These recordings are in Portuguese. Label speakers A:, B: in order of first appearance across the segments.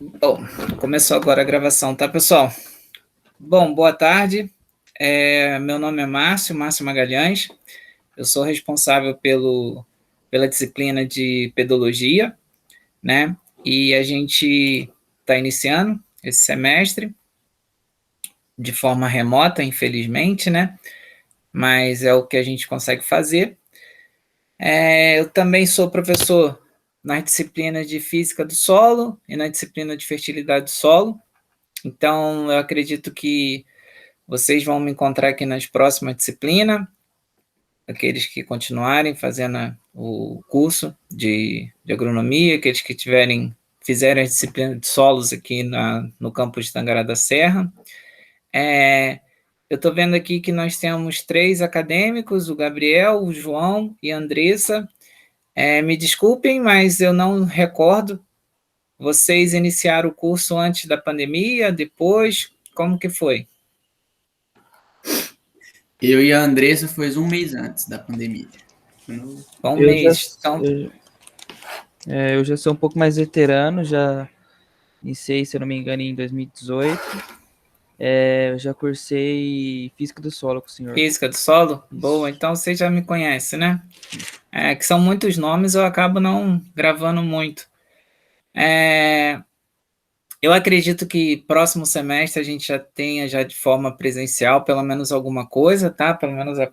A: Bom, começou agora a gravação, tá, pessoal? Bom, boa tarde. Meu nome é Márcio Magalhães. Eu sou responsável pela disciplina de pedologia, né? E a gente está iniciando esse semestre de forma remota, infelizmente, né? Mas é o que a gente consegue fazer. Eu também sou professor nas disciplinas de física do solo e na disciplina de fertilidade do solo. Então, eu acredito que vocês vão me encontrar aqui nas próximas disciplinas, aqueles que continuarem fazendo o curso de agronomia, aqueles que fizerem a disciplina de solos aqui no campus de Tangará da Serra. Eu estou vendo aqui que nós temos 3 acadêmicos, o Gabriel, o João e a Andressa. Me desculpem, mas eu não recordo. Vocês iniciaram o curso antes da pandemia, depois? Como que foi?
B: Eu e a Andressa foi um mês antes da pandemia.
A: Um
C: Eu já,
A: mês. Então,
C: eu já sou um pouco mais veterano, já iniciei, se eu não me engano, em 2018. Eu já cursei Física do Solo com o senhor.
A: física do solo?
C: Isso.
A: Boa, então você já me conhece, né? Que são muitos nomes, eu acabo não gravando muito. Eu acredito que próximo semestre a gente já tenha já de forma presencial pelo menos alguma coisa, tá? Pelo menos as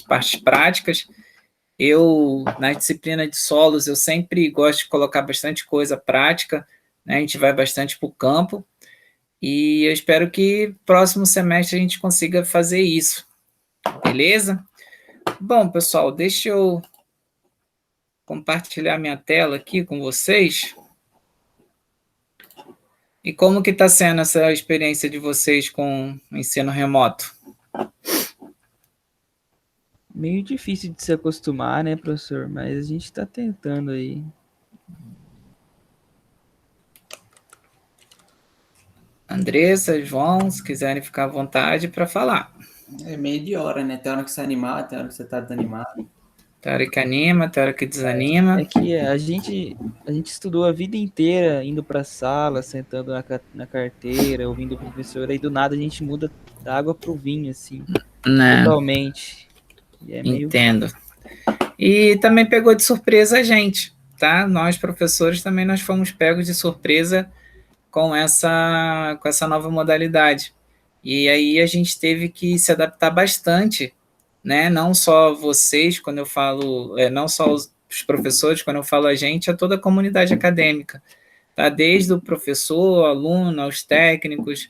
A: partes práticas. Na disciplina de solos, eu sempre gosto de colocar bastante coisa prática, né? A gente vai bastante para o campo e eu espero que próximo semestre a gente consiga fazer isso, beleza? Bom, pessoal, deixa eu compartilhar minha tela aqui com vocês. E como que está sendo essa experiência de vocês com o ensino remoto?
C: Meio difícil de se acostumar, né, professor? Mas a gente está tentando aí.
A: Andressa, João, se quiserem ficar à vontade para falar.
B: É meio de hora, né? Tem hora que você tá animado, tem hora que você tá desanimado.
A: Tem hora que anima, tem hora que desanima.
C: É que a gente estudou a vida inteira indo para a sala, sentando na carteira, ouvindo o professor, aí do nada a gente muda da água pro vinho, assim,
A: Né,
C: totalmente. E é meio.
A: entendo. E também pegou de surpresa a gente, tá? Nós, professores, também nós fomos pegos de surpresa com essa nova modalidade. E aí a gente teve que se adaptar bastante, né? Não só vocês, quando eu falo, não só os professores, quando eu falo a gente, a toda a comunidade acadêmica, tá? Desde o professor, aluno, aos técnicos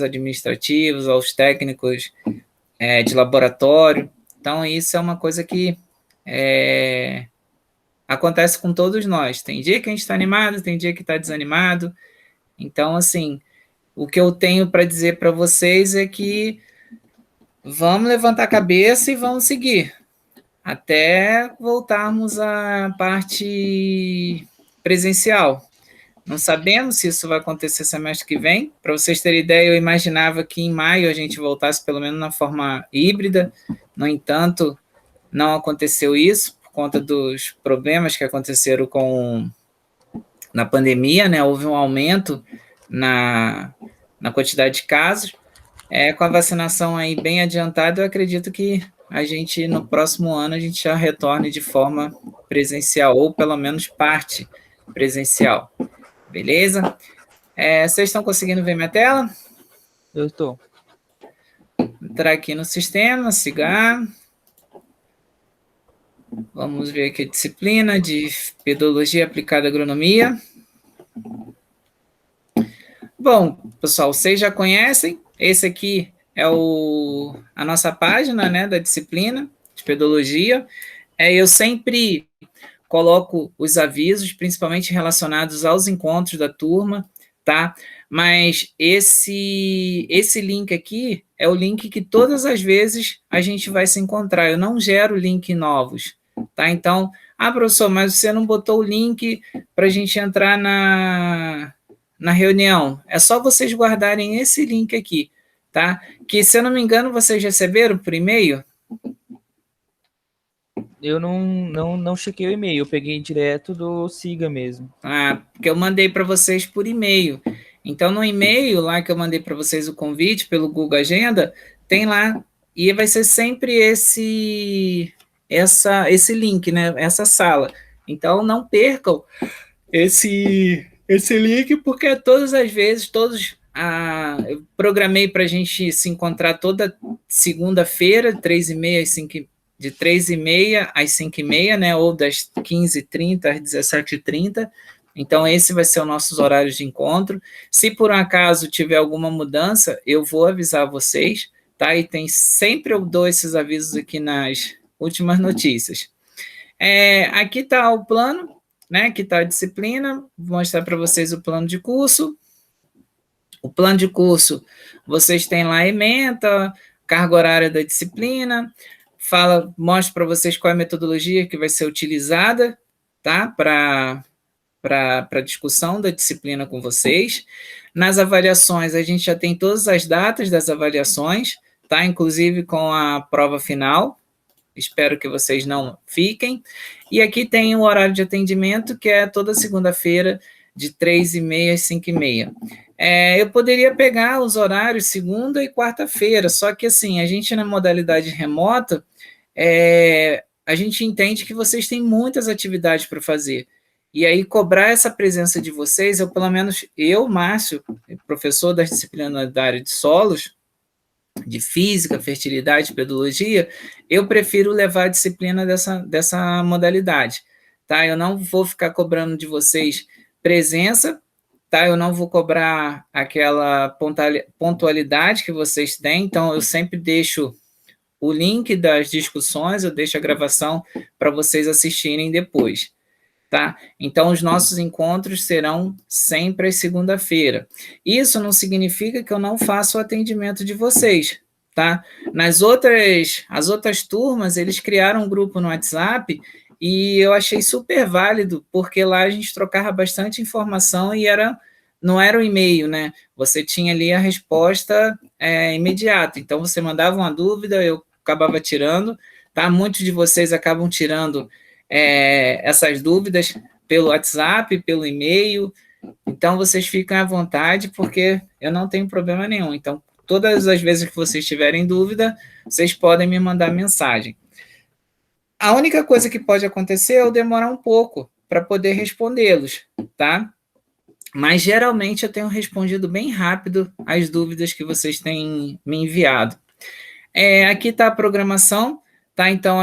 A: administrativos, aos técnicos de laboratório. Então, isso é uma coisa que é, acontece com todos nós. Tem dia que a gente está animado, tem dia que está desanimado. Então, assim, o que eu tenho para dizer para vocês é que vamos levantar a cabeça e vamos seguir até voltarmos à parte presencial. Não sabemos se isso vai acontecer semestre que vem. Para vocês terem ideia, eu imaginava que em maio a gente voltasse pelo menos na forma híbrida. No entanto, não aconteceu isso por conta dos problemas que aconteceram na pandemia, né? Houve um aumento na quantidade de casos. Com a vacinação aí bem adiantada, eu acredito que a gente, no próximo ano, a gente já retorne de forma presencial, ou pelo menos parte presencial. Beleza? Vocês estão conseguindo ver minha tela?
C: Eu estou.
A: Entrar aqui no sistema, cigar. Vamos ver aqui a disciplina de pedologia aplicada à agronomia. Bom, pessoal, vocês já conhecem. Esse aqui é a nossa página, né, da disciplina de pedologia. Eu sempre coloco os avisos, principalmente relacionados aos encontros da turma, tá? Mas esse link aqui é o link que todas as vezes a gente vai se encontrar. Eu não gero link novos, tá? Então, professor, mas você não botou o link para a gente entrar na reunião. É só vocês guardarem esse link aqui, tá? Que, se eu não me engano, vocês receberam por e-mail?
C: Eu não chequei o e-mail, eu peguei direto do Siga mesmo.
A: Porque eu mandei para vocês por e-mail. Então, no e-mail lá que eu mandei para vocês o convite pelo Google Agenda, tem lá, e vai ser sempre esse link, né? Essa sala. Então, não percam esse link, porque todas as vezes, eu programei para a gente se encontrar toda segunda-feira, 3h30 às 5 de 3h30 às 5h30, né? Ou das 15h30 às 17h30. Então, esse vai ser os nossos horários de encontro. Se por um acaso tiver alguma mudança, eu vou avisar vocês, tá? E sempre eu dou esses avisos aqui nas últimas notícias. Aqui está o plano, né? Aqui está a disciplina. Vou mostrar para vocês o plano de curso. O plano de curso, vocês têm lá a ementa, carga horária da disciplina, mostra para vocês qual é a metodologia que vai ser utilizada, tá? Para discussão da disciplina com vocês. Nas avaliações, a gente já tem todas as datas das avaliações, tá? Inclusive com a prova final. Espero que vocês não fiquem. E aqui tem o horário de atendimento, que é toda segunda-feira, de 3h30 às 5h30. Eu poderia pegar os horários segunda e quarta-feira, só que assim, a gente na modalidade remota, a gente entende que vocês têm muitas atividades para fazer. E aí, cobrar essa presença de vocês, pelo menos eu, Márcio, professor das disciplinas da área de solos, de física, fertilidade, pedologia, eu prefiro levar a disciplina dessa modalidade, tá? Eu não vou ficar cobrando de vocês presença, tá? Eu não vou cobrar aquela pontualidade que vocês têm, então eu sempre deixo o link das discussões, eu deixo a gravação para vocês assistirem depois. Tá? Então, os nossos encontros serão sempre às segunda-feira. Isso não significa que eu não faça o atendimento de vocês, tá? As outras turmas, eles criaram um grupo no WhatsApp e eu achei super válido, porque lá a gente trocava bastante informação e não era o e-mail, né? Você tinha ali a resposta imediata. Então, você mandava uma dúvida, eu acabava tirando, tá? Muitos de vocês acabam tirando essas dúvidas pelo WhatsApp, pelo e-mail. Então, vocês ficam à vontade, porque eu não tenho problema nenhum. Então, todas as vezes que vocês tiverem dúvida, vocês podem me mandar mensagem. A única coisa que pode acontecer é eu demorar um pouco para poder respondê-los, tá? Mas, geralmente, eu tenho respondido bem rápido as dúvidas que vocês têm me enviado. Aqui está a programação, tá? Então,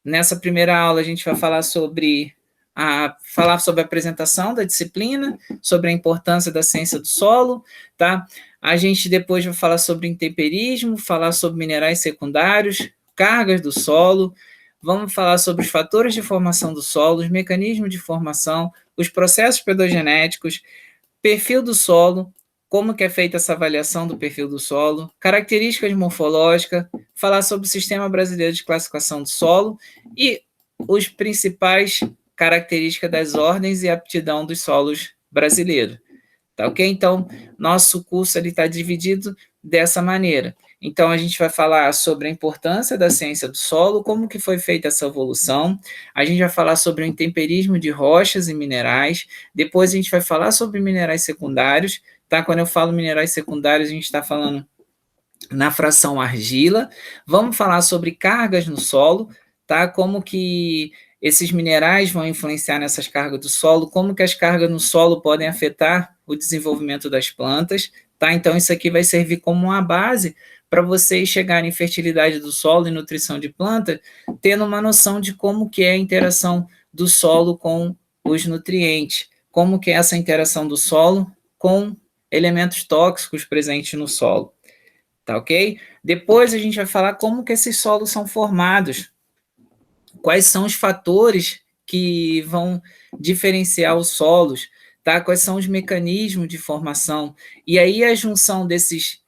A: nessa primeira aula, a gente vai falar sobre a apresentação da disciplina, sobre a importância da ciência do solo, tá? A gente depois vai falar sobre intemperismo, falar sobre minerais secundários, cargas do solo, vamos falar sobre os fatores de formação do solo, os mecanismos de formação, os processos pedogenéticos, perfil do solo, como que é feita essa avaliação do perfil do solo, características morfológicas, falar sobre o Sistema Brasileiro de Classificação do Solo e os principais características das ordens e aptidão dos solos brasileiros. Tá ok? Então, nosso curso está dividido dessa maneira. Então, a gente vai falar sobre a importância da ciência do solo, como que foi feita essa evolução, a gente vai falar sobre o intemperismo de rochas e minerais, depois a gente vai falar sobre minerais secundários, tá? Quando eu falo minerais secundários, a gente está falando na fração argila, vamos falar sobre cargas no solo, tá? Como que esses minerais vão influenciar nessas cargas do solo, como que as cargas no solo podem afetar o desenvolvimento das plantas, tá? Então, isso aqui vai servir como uma base para vocês chegarem em fertilidade do solo e nutrição de planta, tendo uma noção de como que é a interação do solo com os nutrientes, como que é essa interação do solo com elementos tóxicos presentes no solo, tá ok? Depois a gente vai falar como que esses solos são formados, quais são os fatores que vão diferenciar os solos, tá? Quais são os mecanismos de formação, e aí a junção desses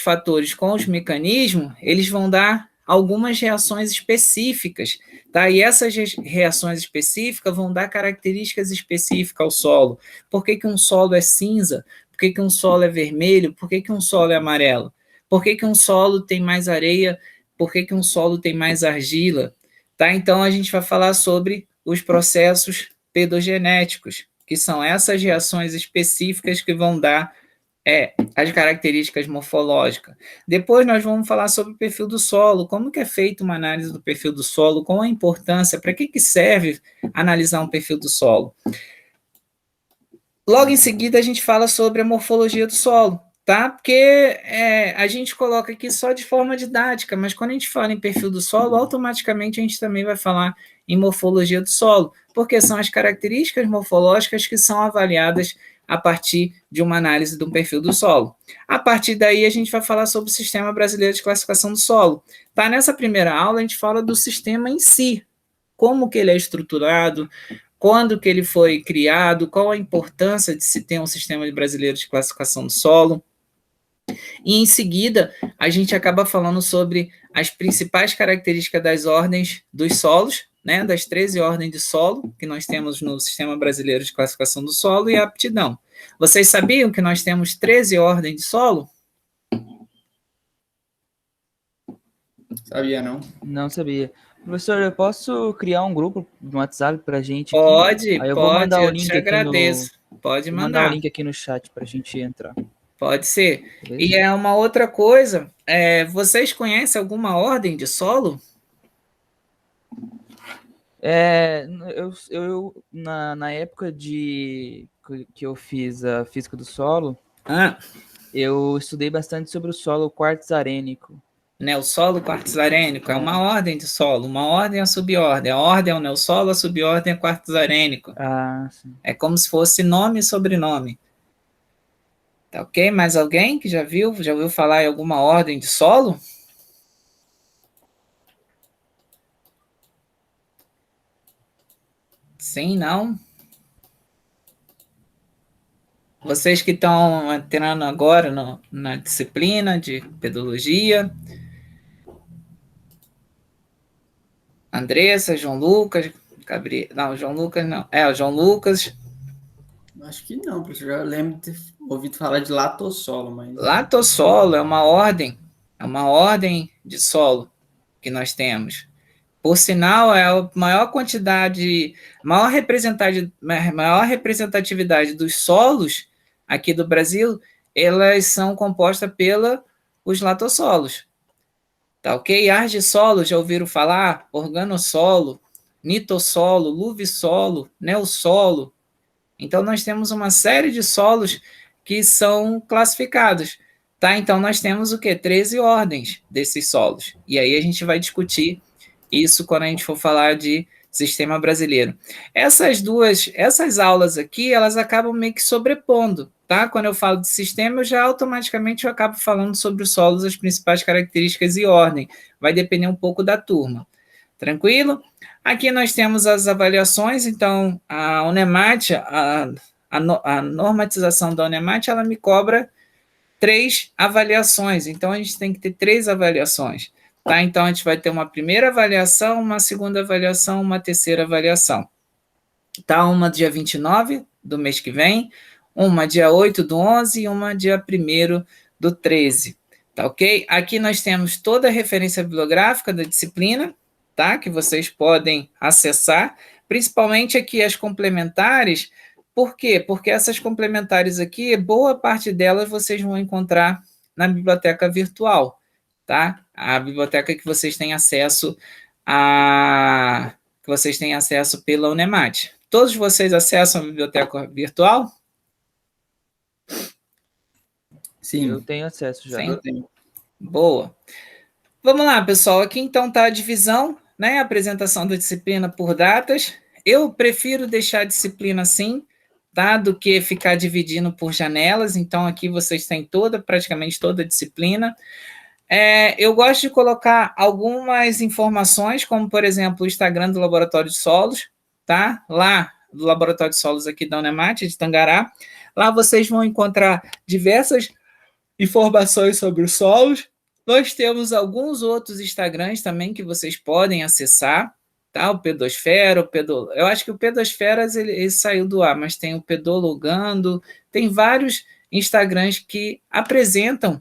A: fatores com os mecanismos, eles vão dar algumas reações específicas, tá? E essas reações específicas vão dar características específicas ao solo. Por que um solo é cinza? Por que um solo é vermelho? Por que um solo é amarelo? Por que um solo tem mais areia? Por que um solo tem mais argila? Tá? Então, a gente vai falar sobre os processos pedogenéticos, que são essas reações específicas que vão dar as características morfológicas. Depois nós vamos falar sobre o perfil do solo, como que é feita uma análise do perfil do solo, qual a importância, para que serve analisar um perfil do solo. Logo em seguida, a gente fala sobre a morfologia do solo, tá? Porque a gente coloca aqui só de forma didática, mas quando a gente fala em perfil do solo, automaticamente a gente também vai falar em morfologia do solo, porque são as características morfológicas que são avaliadas a partir de uma análise do perfil do solo. A partir daí, a gente vai falar sobre o Sistema Brasileiro de Classificação do Solo. Tá? Nessa primeira aula, a gente fala do sistema em si, como que ele é estruturado, quando que ele foi criado, qual a importância de se ter um sistema brasileiro de classificação do solo. E em seguida, a gente acaba falando sobre as principais características das ordens dos solos, né, das 13 ordens de solo que nós temos no Sistema Brasileiro de Classificação do Solo e a aptidão. Vocês sabiam que nós temos 13 ordens de solo?
B: Sabia, não?
C: Não sabia. Professor, eu posso criar um grupo no WhatsApp pra gente aqui?
A: Pode,
C: Aí eu vou
A: pode,
C: mandar o
A: eu
C: link
A: te
C: aqui
A: agradeço. Pode
C: Vou mandar o
A: mandar.
C: link aqui no chat pra gente entrar.
A: Pode ser.
C: Beleza?
A: E é uma outra coisa, vocês conhecem alguma ordem de solo?
C: Na época que eu fiz a física do solo,
A: Ah,
C: eu estudei bastante sobre o solo quartzarênico.
A: neossolo quartzarênico é uma ordem de solo, uma ordem é a subordem. A ordem é o neossolo, a subordem é quartzarênico.
C: Ah, sim.
A: É como se fosse nome e sobrenome. Tá ok? Mais alguém que já ouviu falar em alguma ordem de solo? Sim, não? Vocês que estão entrando agora na disciplina de pedologia, Andressa, João Lucas, Gabriel, não, João Lucas não, o João Lucas.
B: Acho que não, professor. Eu lembro de ter ouvido falar de latossolo, mas...
A: Latossolo é uma ordem de solo que nós temos. Por sinal, é a maior representatividade dos solos aqui do Brasil, elas são compostas pelos latossolos. Tá ok? Argissolo, já ouviram falar? Organossolo, nitossolo, luvissolo, neossolo. Então, nós temos uma série de solos que são classificados. Tá? Então, nós temos o quê? 13 ordens desses solos. E aí a gente vai discutir isso quando a gente for falar de sistema brasileiro. Essas aulas aqui, elas acabam meio que sobrepondo, tá? Quando eu falo de sistema, automaticamente eu acabo falando sobre os solos, as principais características e ordem. Vai depender um pouco da turma. Tranquilo? Aqui nós temos as avaliações, então a Unemat, a normatização da Unemat, ela me cobra 3 avaliações, então a gente tem que ter 3 avaliações. Tá? Então, a gente vai ter uma primeira avaliação, uma segunda avaliação, uma terceira avaliação. Tá? Uma dia 29 do mês que vem, uma dia 8 do 11 e uma dia 1º do 13. Tá ok? Aqui nós temos toda a referência bibliográfica da disciplina, tá? Que vocês podem acessar, principalmente aqui as complementares. Por quê? Porque essas complementares aqui, boa parte delas vocês vão encontrar na biblioteca virtual. Tá? A biblioteca que vocês têm acesso pela Unemat. Todos vocês acessam a biblioteca virtual?
B: Sim.
C: Eu tenho acesso já.
A: Sim? Eu tenho. Boa. Vamos lá, pessoal. Aqui então está a divisão, né? A apresentação da disciplina por datas. Eu prefiro deixar a disciplina assim, tá? Do que ficar dividindo por janelas. Então, aqui vocês têm praticamente toda a disciplina. Eu gosto de colocar algumas informações, como, por exemplo, o Instagram do Laboratório de Solos, tá? Lá, do Laboratório de Solos aqui da Unemat, de Tangará. Lá vocês vão encontrar diversas informações sobre os solos. Nós temos alguns outros Instagrams também que vocês podem acessar, tá? O Pedosfera, eu acho que o Pedosferas ele saiu do ar, mas tem o Pedologando, tem vários Instagrams que apresentam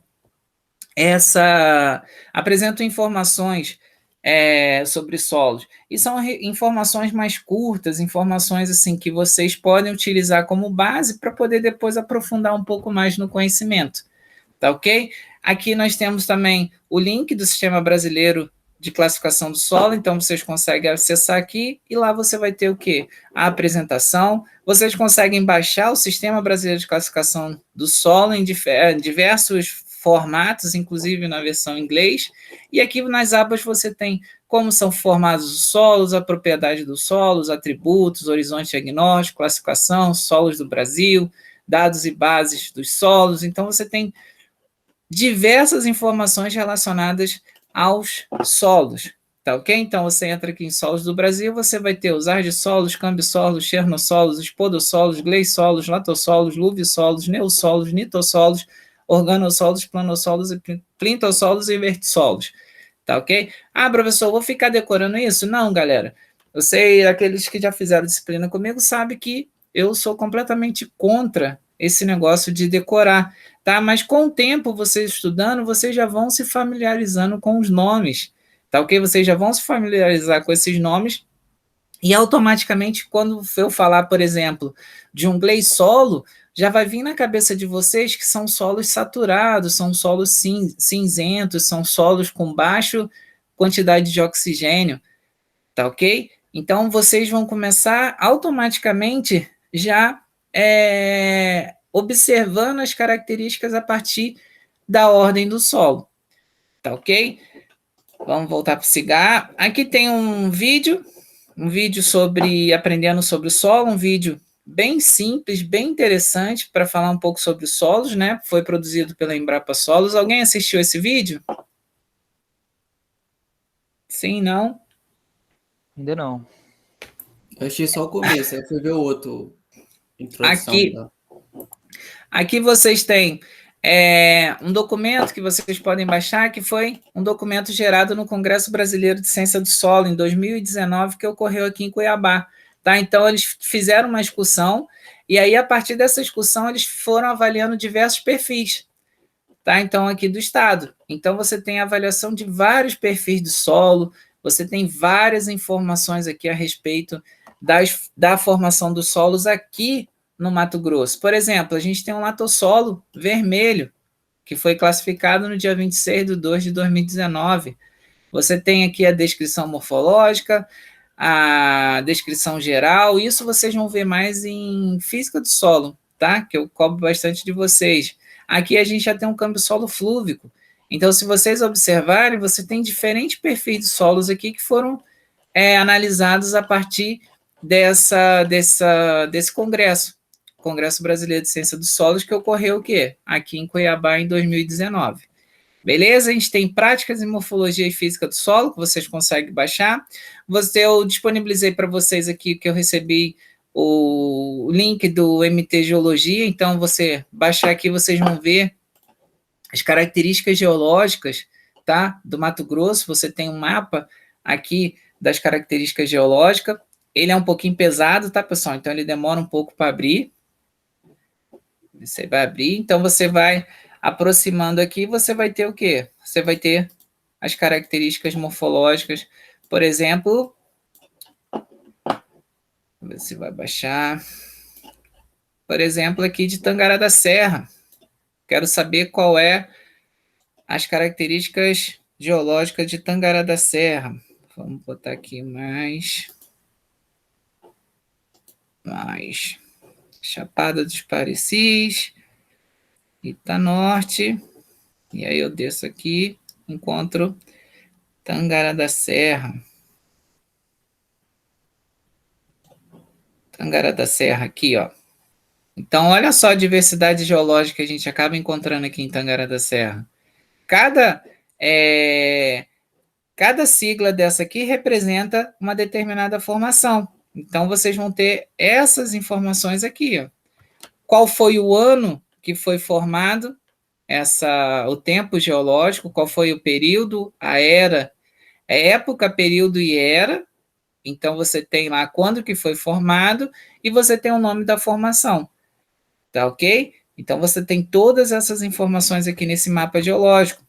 A: informações sobre solos. E são informações mais curtas, informações assim que vocês podem utilizar como base para poder depois aprofundar um pouco mais no conhecimento. Tá ok? Aqui nós temos também o link do Sistema Brasileiro de Classificação do Solo, então vocês conseguem acessar aqui e lá você vai ter o quê? A apresentação. Vocês conseguem baixar o Sistema Brasileiro de Classificação do Solo em diversos formatos, inclusive na versão em inglês. E aqui nas abas você tem como são formados os solos, a propriedade dos solos, atributos, horizonte diagnóstico, classificação, solos do Brasil, dados e bases dos solos. Então você tem diversas informações relacionadas aos solos, tá ok? Então você entra aqui em solos do Brasil, você vai ter os argissolos, cambissolos, chernossolos, espodossolos, gleissolos, latossolos, luvissolos, neossolos, nitossolos, organossolos, planossolos, plintossolos e vertissolos, tá ok? Ah, professor, vou ficar decorando isso? Não, galera. Eu sei, aqueles que já fizeram disciplina comigo sabem que eu sou completamente contra esse negócio de decorar, tá? Mas com o tempo, vocês estudando, vocês já vão se familiarizando com os nomes, tá ok? Vocês já vão se familiarizar com esses nomes e automaticamente, quando eu falar, por exemplo, de um gleissolo, já vai vir na cabeça de vocês que são solos saturados, são solos cinzentos, são solos com baixa quantidade de oxigênio, tá ok? Então, vocês vão começar automaticamente já observando as características a partir da ordem do solo, tá ok? Vamos voltar para o cigarro. Aqui tem um vídeo sobre aprendendo sobre o solo, um vídeo bem simples, bem interessante para falar um pouco sobre os solos, né? Foi produzido pela Embrapa Solos. Alguém assistiu esse vídeo? Sim, não?
C: Ainda não.
B: Eu achei só o começo, aí fui ver o outro, introdução.
A: Aqui vocês têm um documento que vocês podem baixar, que foi um documento gerado no Congresso Brasileiro de Ciência do Solo, em 2019, que ocorreu aqui em Cuiabá. Tá? Então, eles fizeram uma discussão, e aí, a partir dessa discussão, eles foram avaliando diversos perfis, tá? Então, aqui do Estado. Então, você tem a avaliação de vários perfis do solo, você tem várias informações aqui a respeito da formação dos solos aqui no Mato Grosso. Por exemplo, a gente tem um latossolo vermelho, que foi classificado no dia 26 de 2 de 2019. Você tem aqui a descrição morfológica, a descrição geral, isso vocês vão ver mais em física do solo, tá? Que eu cobro bastante de vocês. Aqui a gente já tem um câmbio solo flúvico. Então, se vocês observarem, você tem diferentes perfis de solos aqui que foram analisados a partir desse congresso. Congresso Brasileiro de Ciência dos Solos, que ocorreu o quê? Aqui em Cuiabá, em 2019. Beleza? A gente tem práticas em morfologia e física do solo, que vocês conseguem baixar. Eu disponibilizei para vocês aqui que eu recebi o link do MT Geologia, então você baixar aqui, vocês vão ver as características geológicas, tá? Do Mato Grosso, você tem um mapa aqui das características geológicas. Ele é um pouquinho pesado, tá, pessoal? Então ele demora um pouco para abrir. Você vai abrir, então você vai aproximando aqui, você vai ter o quê? Você vai ter as características morfológicas, por exemplo, você vai baixar, por exemplo, aqui de Tangará da Serra. Quero saber qual é as características geológicas de Tangará da Serra. Vamos botar aqui mais. Chapada dos Parecis, Itanorte, e aí eu desço aqui, encontro Tangará da Serra. Tangará da Serra aqui, ó. Então, olha só a diversidade geológica que a gente acaba encontrando aqui em Tangará da Serra. Cada sigla dessa aqui representa uma determinada formação. Então, vocês vão ter essas informações aqui, ó. Qual foi o ano que foi formado o tempo geológico, qual foi o período, a era, época, período e era. Então, você tem lá quando que foi formado e você tem o nome da formação. Tá ok? Então, você tem todas essas informações aqui nesse mapa geológico.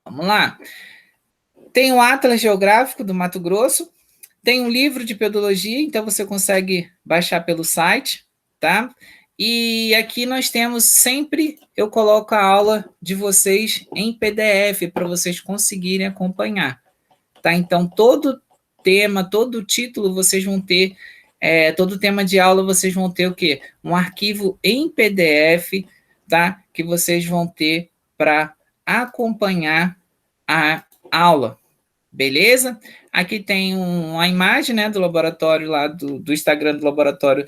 A: Vamos lá. Tem o Atlas Geográfico do Mato Grosso, tem um livro de pedologia, então você consegue baixar pelo site, tá? E aqui nós temos sempre, eu coloco a aula de vocês em PDF para vocês conseguirem acompanhar, tá? Então, todo tema, todo título vocês vão ter, todo tema de aula vocês vão ter o quê? Um arquivo em PDF, tá? Que vocês vão ter para acompanhar a aula, beleza? Aqui tem uma imagem, né, do laboratório lá, do Instagram do laboratório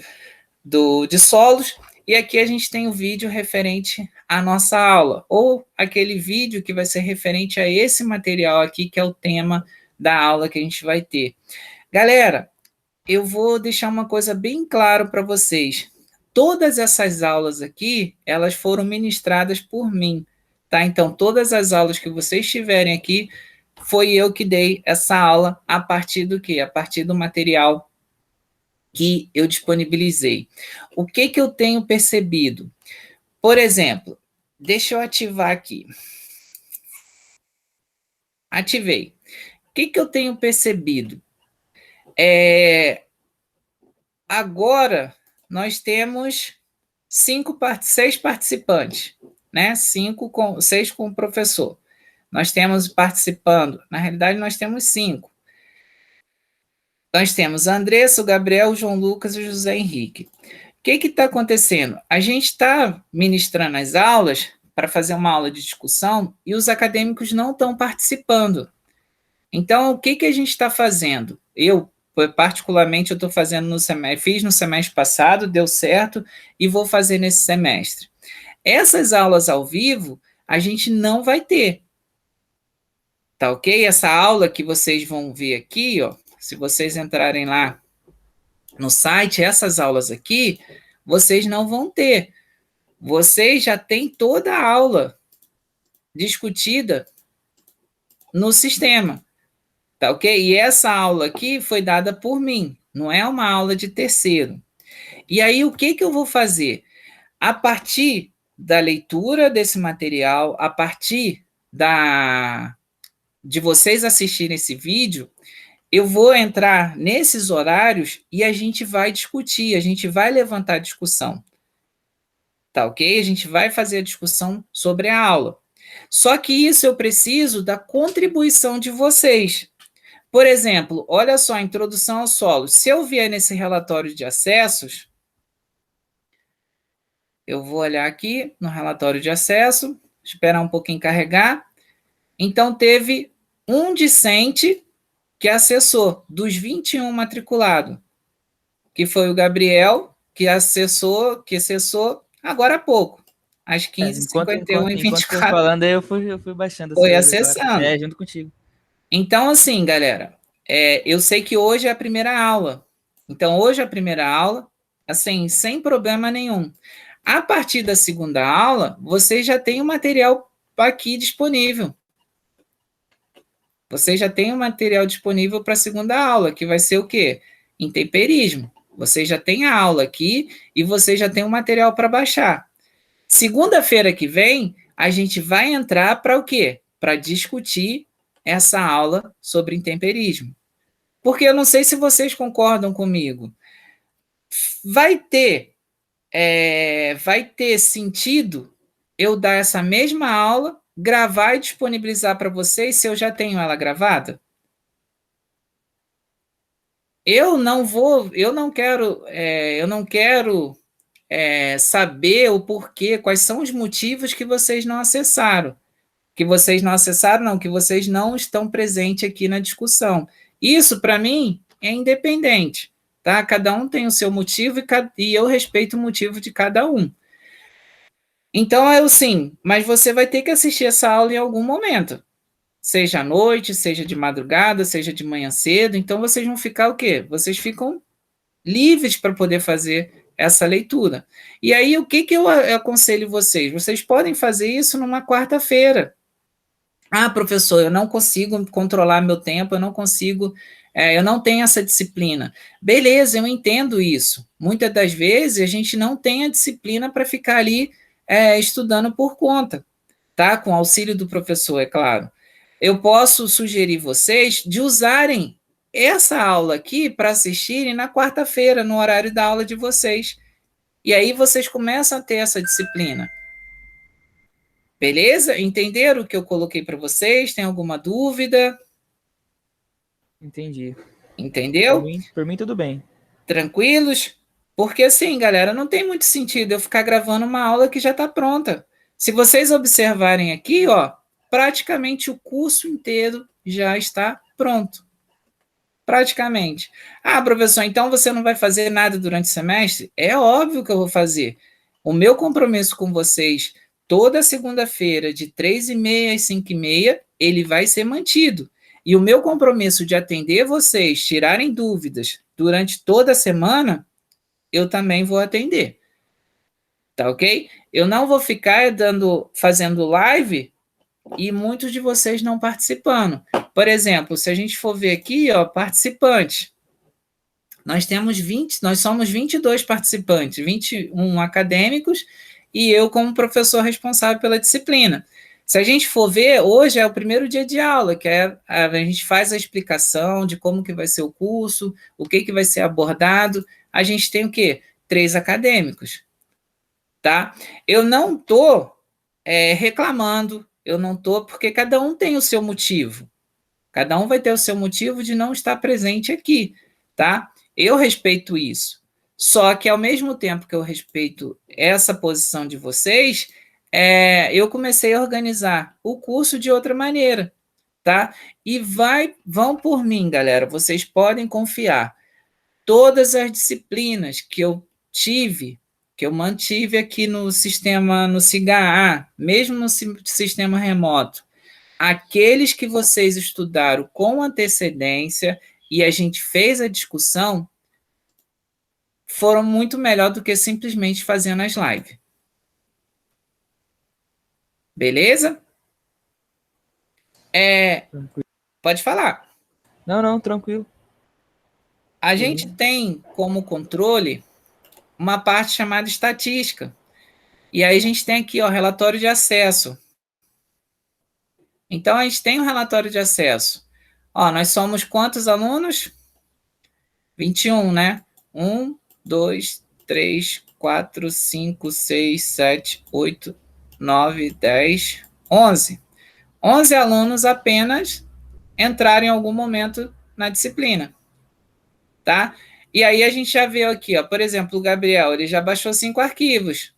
A: de solos, e aqui a gente tem o vídeo referente à nossa aula, ou aquele vídeo que vai ser referente a esse material aqui, que é o tema da aula que a gente vai ter. Galera, eu vou deixar uma coisa bem clara para vocês. Todas essas aulas aqui, elas foram ministradas por mim, tá? Então, todas as aulas que vocês tiverem aqui, foi eu que dei essa aula a partir do quê? A partir do material que eu disponibilizei. O que eu tenho percebido? Por exemplo, deixa eu ativar aqui. Ativei. O que eu tenho percebido? Agora, nós temos 6 participantes, né? 6 com o professor. Nós temos participando, na realidade, nós temos 5. Nós temos a Andressa, o Gabriel, o João Lucas e o José Henrique. O que está acontecendo? A gente está ministrando as aulas para fazer uma aula de discussão e os acadêmicos não estão participando. Então, o que a gente está fazendo? Eu, particularmente, eu estou fazendo no semestre, fiz no semestre passado, deu certo, e vou fazer nesse semestre. Essas aulas ao vivo, a gente não vai ter. Tá ok? Essa aula que vocês vão ver aqui, ó, se vocês entrarem lá no site, essas aulas aqui, vocês não vão ter. Vocês já têm toda a aula discutida no sistema, tá ok? E essa aula aqui foi dada por mim, não é uma aula de terceiro. E aí, o que eu vou fazer? A partir da leitura desse material, a partir de vocês assistirem esse vídeo, eu vou entrar nesses horários e a gente vai discutir, a gente vai levantar discussão. Tá ok? A gente vai fazer a discussão sobre a aula. Só que isso eu preciso da contribuição de vocês. Por exemplo, olha só, a introdução ao solo. Se eu vier nesse relatório de acessos, eu vou olhar aqui no relatório de acesso, esperar um pouquinho carregar. Então, teve um discente que acessou, dos 21 matriculados, que foi o Gabriel, que acessou agora há pouco, às 15h51 e 24.
C: Enquanto foi falando, eu fui baixando.
A: Foi acessando.
C: Junto contigo.
A: Então, assim, galera, eu sei que hoje é a primeira aula. Então, hoje é a primeira aula, assim, sem problema nenhum. A partir da segunda aula, você já tem o material aqui disponível. Você já tem o material disponível para a segunda aula, que vai ser o quê? Intemperismo. Você já tem a aula aqui e você já tem o material para baixar. Segunda-feira que vem, a gente vai entrar para o quê? Para discutir essa aula sobre intemperismo. Porque eu não sei se vocês concordam comigo. Vai ter sentido eu dar essa mesma aula, gravar e disponibilizar para vocês se eu já tenho ela gravada? Eu não quero saber o porquê, quais são os motivos que vocês não acessaram. Que vocês não acessaram, não, que vocês não estão presentes aqui na discussão. Isso, para mim, é independente, tá? Cada um tem o seu motivo e eu respeito o motivo de cada um. Então, sim, mas você vai ter que assistir essa aula em algum momento. Seja à noite, seja de madrugada, seja de manhã cedo. Então, vocês vão ficar o quê? Vocês ficam livres para poder fazer essa leitura. E aí, o que eu aconselho vocês? Vocês podem fazer isso numa quarta-feira. Ah, professor, eu não consigo controlar meu tempo, eu não tenho essa disciplina. Beleza, eu entendo isso. Muitas das vezes, a gente não tem a disciplina para ficar ali estudando por conta, tá? Com auxílio do professor, é claro. eu posso sugerir vocês de usarem essa aula aqui para assistirem na quarta-feira, no horário da aula de vocês. E aí vocês começam a ter essa disciplina. Beleza? Entenderam o que eu coloquei para vocês? Tem alguma dúvida?
C: Entendi.
A: Entendeu?
C: Por mim, tudo bem.
A: Tranquilos? Porque assim, galera, não tem muito sentido eu ficar gravando uma aula que já está pronta. Se vocês observarem aqui, ó, praticamente o curso inteiro já está pronto. Praticamente. Ah, professor, então você não vai fazer nada durante o semestre? É óbvio que eu vou fazer. O meu compromisso com vocês, toda segunda-feira, de 3h30 às 5h30, ele vai ser mantido. E o meu compromisso de atender vocês, tirarem dúvidas durante toda a semana, eu também vou atender. Tá ok? Eu não vou ficar fazendo live e muitos de vocês não participando. Por exemplo, se a gente for ver aqui, ó, participantes. Nós somos 22 participantes, 21 acadêmicos e eu como professor responsável pela disciplina. Se a gente for ver, hoje é o primeiro dia de aula, que a gente faz a explicação de como que vai ser o curso, o que vai ser abordado. A gente tem o quê? 3 acadêmicos, tá? Eu não estou reclamando, eu não estou, porque cada um tem o seu motivo. Cada um vai ter o seu motivo de não estar presente aqui, tá? Eu respeito isso. Só que, ao mesmo tempo que eu respeito essa posição de vocês, eu comecei a organizar o curso de outra maneira, tá? E vão por mim, galera. Vocês podem confiar. Todas as disciplinas que eu tive, que eu mantive aqui no sistema, no SIGA-A, mesmo no sistema remoto, aqueles que vocês estudaram com antecedência e a gente fez a discussão, foram muito melhor do que simplesmente fazendo as lives. Beleza? Pode falar.
C: Não, tranquilo.
A: A gente tem como controle uma parte chamada estatística. E aí a gente tem aqui, ó, relatório de acesso. Então, a gente tem um relatório de acesso. Ó, nós somos quantos alunos? 21, né? 1, 2, 3, 4, 5, 6, 7, 8, 9, 10, 11. 11 alunos apenas entraram em algum momento na disciplina, tá? E aí a gente já vê aqui, ó, por exemplo, o Gabriel, ele já baixou 5 arquivos.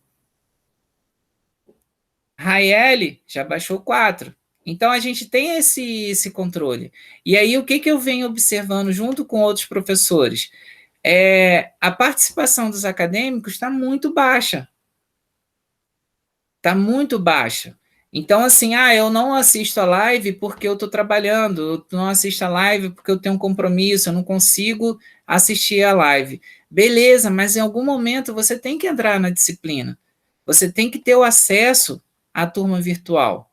A: Raeli já baixou 4. Então, a gente tem esse controle. E aí, o que eu venho observando junto com outros professores? A participação dos acadêmicos está muito baixa. Está muito baixa. Então, assim, eu não assisto a live porque eu estou trabalhando, eu não assisto a live porque eu tenho um compromisso, eu não consigo assistir a live. Beleza, mas em algum momento você tem que entrar na disciplina. Você tem que ter o acesso à turma virtual.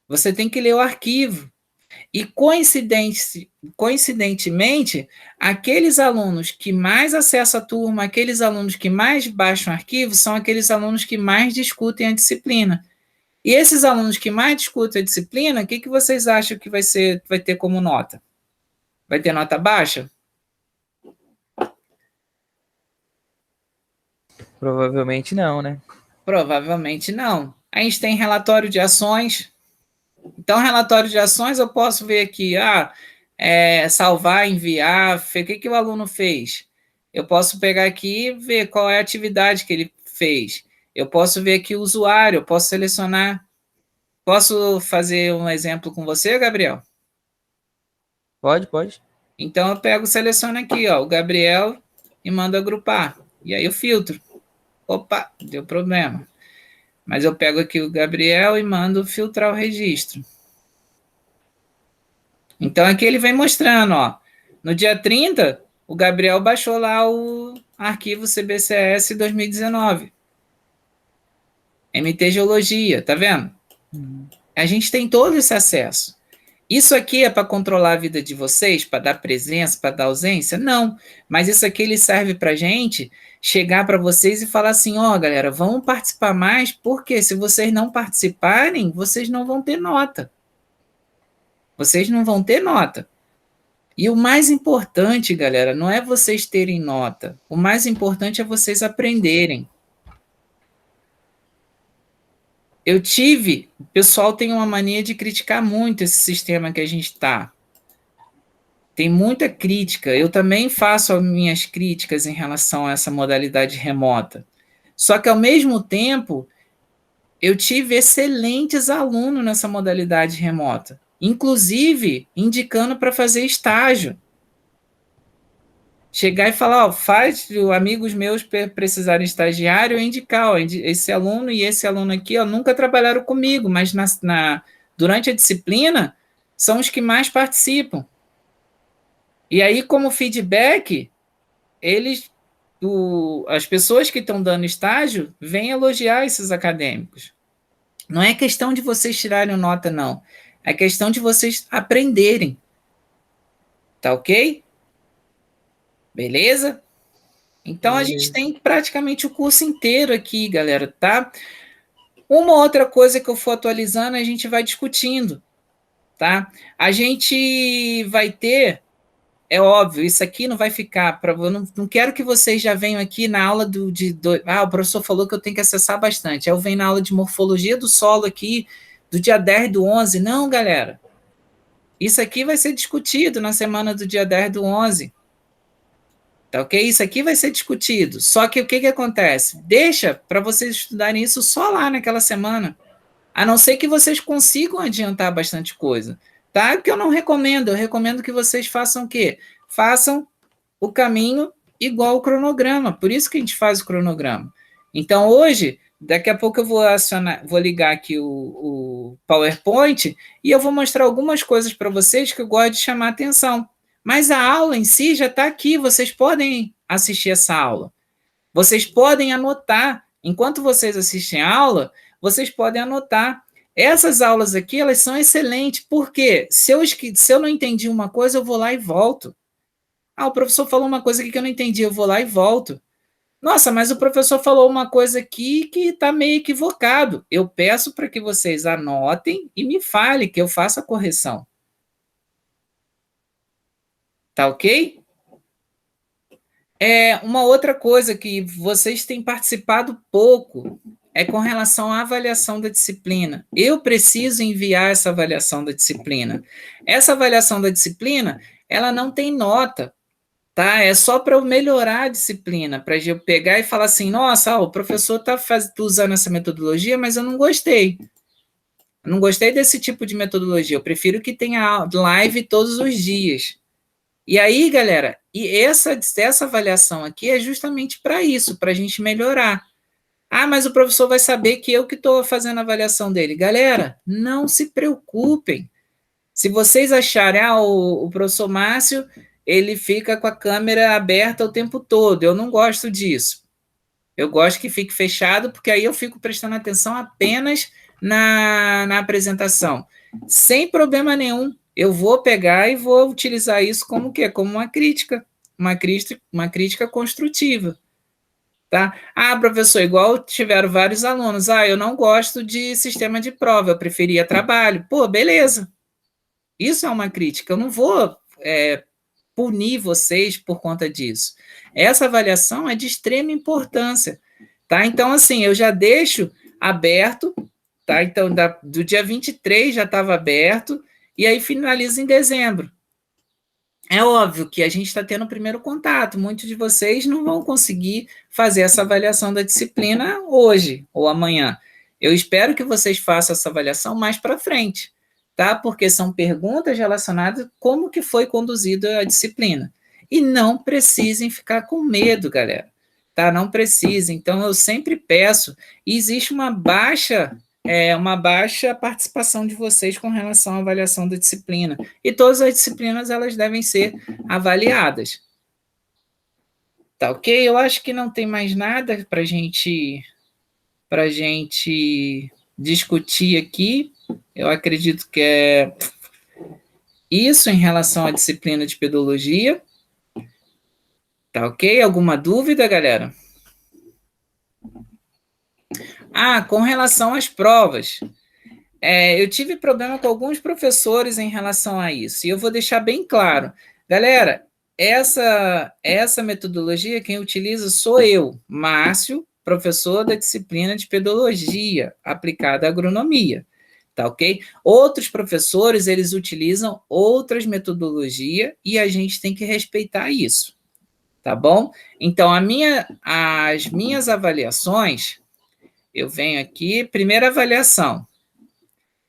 A: Você tem que ler o arquivo. E, coincidentemente, aqueles alunos que mais acessam a turma, aqueles alunos que mais baixam arquivo, são aqueles alunos que mais discutem a disciplina. E esses alunos que mais discutem a disciplina, o que vocês acham que vai ter como nota? Vai ter nota baixa?
C: Provavelmente não, né?
A: Provavelmente não. A gente tem relatório de ações. Então, relatório de ações, eu posso ver aqui, salvar, enviar, o que o aluno fez. Eu posso pegar aqui e ver qual é a atividade que ele fez. Eu posso ver aqui o usuário, eu posso selecionar. Posso fazer um exemplo com você, Gabriel?
C: Pode.
A: Então, eu pego, seleciono aqui, ó, o Gabriel e mando agrupar. E aí eu filtro. Opa, deu problema. Mas eu pego aqui o Gabriel e mando filtrar o registro. Então, aqui ele vem mostrando, ó. No dia 30, o Gabriel baixou lá o arquivo CBCS 2019. MT Geologia, tá vendo? A gente tem todo esse acesso. Isso aqui é para controlar a vida de vocês, para dar presença, para dar ausência? Não. Mas isso aqui ele serve para a gente chegar para vocês e falar assim, galera, vamos participar mais, porque se vocês não participarem, vocês não vão ter nota. Vocês não vão ter nota. E o mais importante, galera, não é vocês terem nota. O mais importante é vocês aprenderem. O pessoal tem uma mania de criticar muito esse sistema que a gente está. Tem muita crítica. Eu também faço as minhas críticas em relação a essa modalidade remota. Só que, ao mesmo tempo, eu tive excelentes alunos nessa modalidade remota, inclusive indicando para fazer estágio. Chegar e falar, ó, faz amigos meus precisarem estagiário, eu indicar, ó, esse aluno e esse aluno aqui, ó, nunca trabalharam comigo, mas durante a disciplina são os que mais participam. E aí, como feedback, as pessoas que estão dando estágio vêm elogiar esses acadêmicos. Não é questão de vocês tirarem nota, não. É questão de vocês aprenderem. Tá ok? Beleza? Então, a gente tem praticamente o curso inteiro aqui, galera, tá? Uma outra coisa que eu for atualizando, a gente vai discutindo, tá? A gente vai ter, é óbvio, isso aqui não vai ficar, eu não quero que vocês já venham aqui na aula o professor falou que eu tenho que acessar bastante, eu venho na aula de morfologia do solo aqui, do dia 10/11, não, galera, isso aqui vai ser discutido na semana do dia 10/11, tá ok? Isso aqui vai ser discutido. Só que o que acontece? Deixa para vocês estudarem isso só lá naquela semana. A não ser que vocês consigam adiantar bastante coisa. Tá? O que eu não recomendo. Eu recomendo que vocês façam o quê? Façam o caminho igual o cronograma. Por isso que a gente faz o cronograma. Então, hoje, daqui a pouco eu vou ligar aqui o PowerPoint e eu vou mostrar algumas coisas para vocês que eu gosto de chamar a atenção. Mas a aula em si já está aqui, vocês podem assistir essa aula. Vocês podem anotar. Enquanto vocês assistem a aula, vocês podem anotar. Essas aulas aqui, elas são excelentes, porque se eu não entendi uma coisa, eu vou lá e volto. O professor falou uma coisa aqui que eu não entendi, eu vou lá e volto. Nossa, mas o professor falou uma coisa aqui que está meio equivocado. Eu peço para que vocês anotem e me falem, que eu faça a correção. Tá ok? Uma outra coisa que vocês têm participado pouco é com relação à avaliação da disciplina. Eu preciso enviar essa avaliação da disciplina. Essa avaliação da disciplina, ela não tem nota, tá? É só para eu melhorar a disciplina, para eu pegar e falar assim, nossa, o professor está usando essa metodologia, mas eu não gostei. Eu não gostei desse tipo de metodologia. Eu prefiro que tenha live todos os dias. E aí, galera, essa avaliação aqui é justamente para isso, para a gente melhorar. Mas o professor vai saber que eu que estou fazendo a avaliação dele. Galera, não se preocupem. Se vocês acharem, o professor Márcio, ele fica com a câmera aberta o tempo todo. Eu não gosto disso. Eu gosto que fique fechado, porque aí eu fico prestando atenção apenas na apresentação. Sem problema nenhum. Eu vou pegar e vou utilizar isso como o quê? Como uma crítica construtiva. Tá? professor, igual tiveram vários alunos. Eu não gosto de sistema de prova, eu preferia trabalho. Pô, beleza. Isso é uma crítica. Eu não vou punir vocês por conta disso. Essa avaliação é de extrema importância. Tá? Então, assim, eu já deixo aberto. Tá? Então, do dia 23 já estava aberto. E aí finaliza em dezembro. É óbvio que a gente está tendo o primeiro contato. Muitos de vocês não vão conseguir fazer essa avaliação da disciplina hoje ou amanhã. Eu espero que vocês façam essa avaliação mais para frente, tá? Porque são perguntas relacionadas a como que foi conduzida a disciplina. E não precisem ficar com medo, galera. Tá? Não precisem. Então, eu sempre peço. E existe uma baixa participação de vocês com relação à avaliação da disciplina. E todas as disciplinas, elas devem ser avaliadas. Tá ok? Eu acho que não tem mais nada para gente discutir aqui. Eu acredito que é isso em relação à disciplina de pedologia. Tá ok? Alguma dúvida, galera? Com relação às provas. eu tive problema com alguns professores em relação a isso, e eu vou deixar bem claro. Galera, essa metodologia, quem utiliza sou eu, Márcio, professor da disciplina de pedologia aplicada à agronomia, tá ok? Outros professores, eles utilizam outras metodologias e a gente tem que respeitar isso, tá bom? Então, as minhas avaliações, eu venho aqui, primeira avaliação.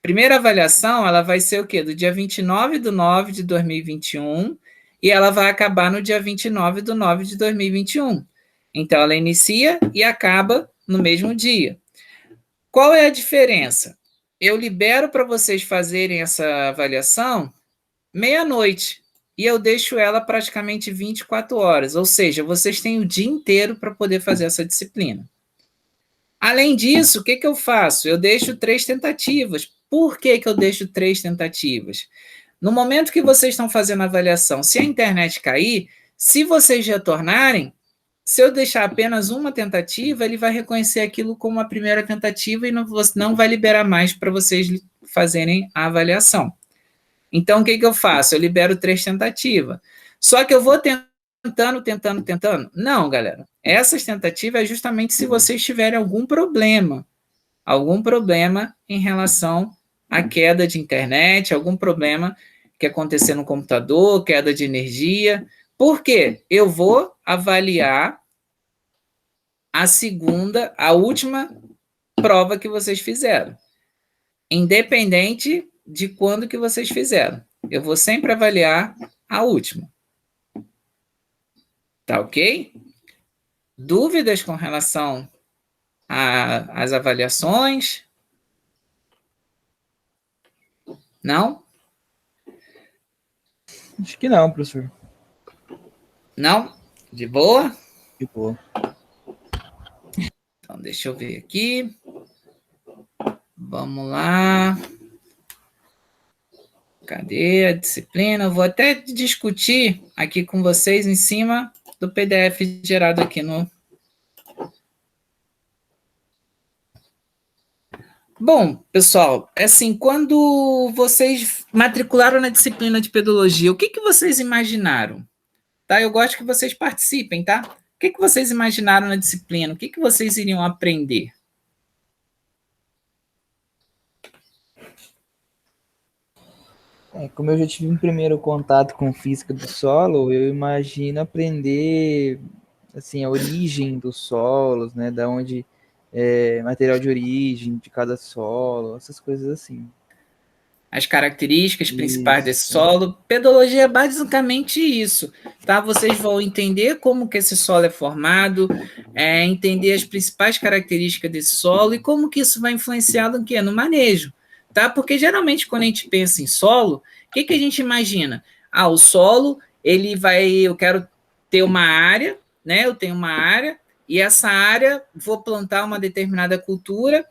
A: Primeira avaliação, ela vai ser o quê? Do dia 29/9 de 2021 e ela vai acabar no dia 29/9 de 2021. Então, ela inicia e acaba no mesmo dia. Qual é a diferença? Eu libero para vocês fazerem essa avaliação meia-noite e eu deixo ela praticamente 24 horas, ou seja, vocês têm o dia inteiro para poder fazer essa disciplina. Além disso, o que eu faço? Eu deixo 3 tentativas. Por que eu deixo 3 tentativas? No momento que vocês estão fazendo a avaliação, se a internet cair, se vocês retornarem, se eu deixar apenas uma tentativa, ele vai reconhecer aquilo como a primeira tentativa e não vai liberar mais para vocês fazerem a avaliação. Então, o que eu faço? Eu libero 3 tentativas. Só que eu vou tentando. Não, galera. Essas tentativas é justamente se vocês tiverem algum problema em relação à queda de internet, algum problema que acontecer no computador, queda de energia. Por quê? Eu vou avaliar a última prova que vocês fizeram. Independente de quando que vocês fizeram. Eu vou sempre avaliar a última. Tá ok? Dúvidas com relação às avaliações? Não?
C: Acho que não, professor.
A: Não? De boa?
C: De boa.
A: Então, deixa eu ver aqui. Vamos lá. Cadê a disciplina? Eu vou até discutir aqui com vocês em cima do PDF gerado aqui no... Bom, pessoal, assim, quando vocês matricularam na disciplina de pedologia, o que vocês imaginaram? Tá? Eu gosto que vocês participem, tá? O que vocês imaginaram na disciplina? O que vocês iriam aprender?
C: Como eu já tive um primeiro contato com física do solo, eu imagino aprender assim, a origem dos solos, né? Da onde material de origem de cada solo, essas coisas assim.
A: As características principais desse solo. Pedologia é basicamente isso, tá? Vocês vão entender como que esse solo é formado, entender as principais características desse solo e como que isso vai influenciar no quê? No manejo, tá? Porque geralmente quando a gente pensa em solo, o que a gente imagina? O solo, eu quero ter uma área, né? Eu tenho uma área e essa área vou plantar uma determinada cultura.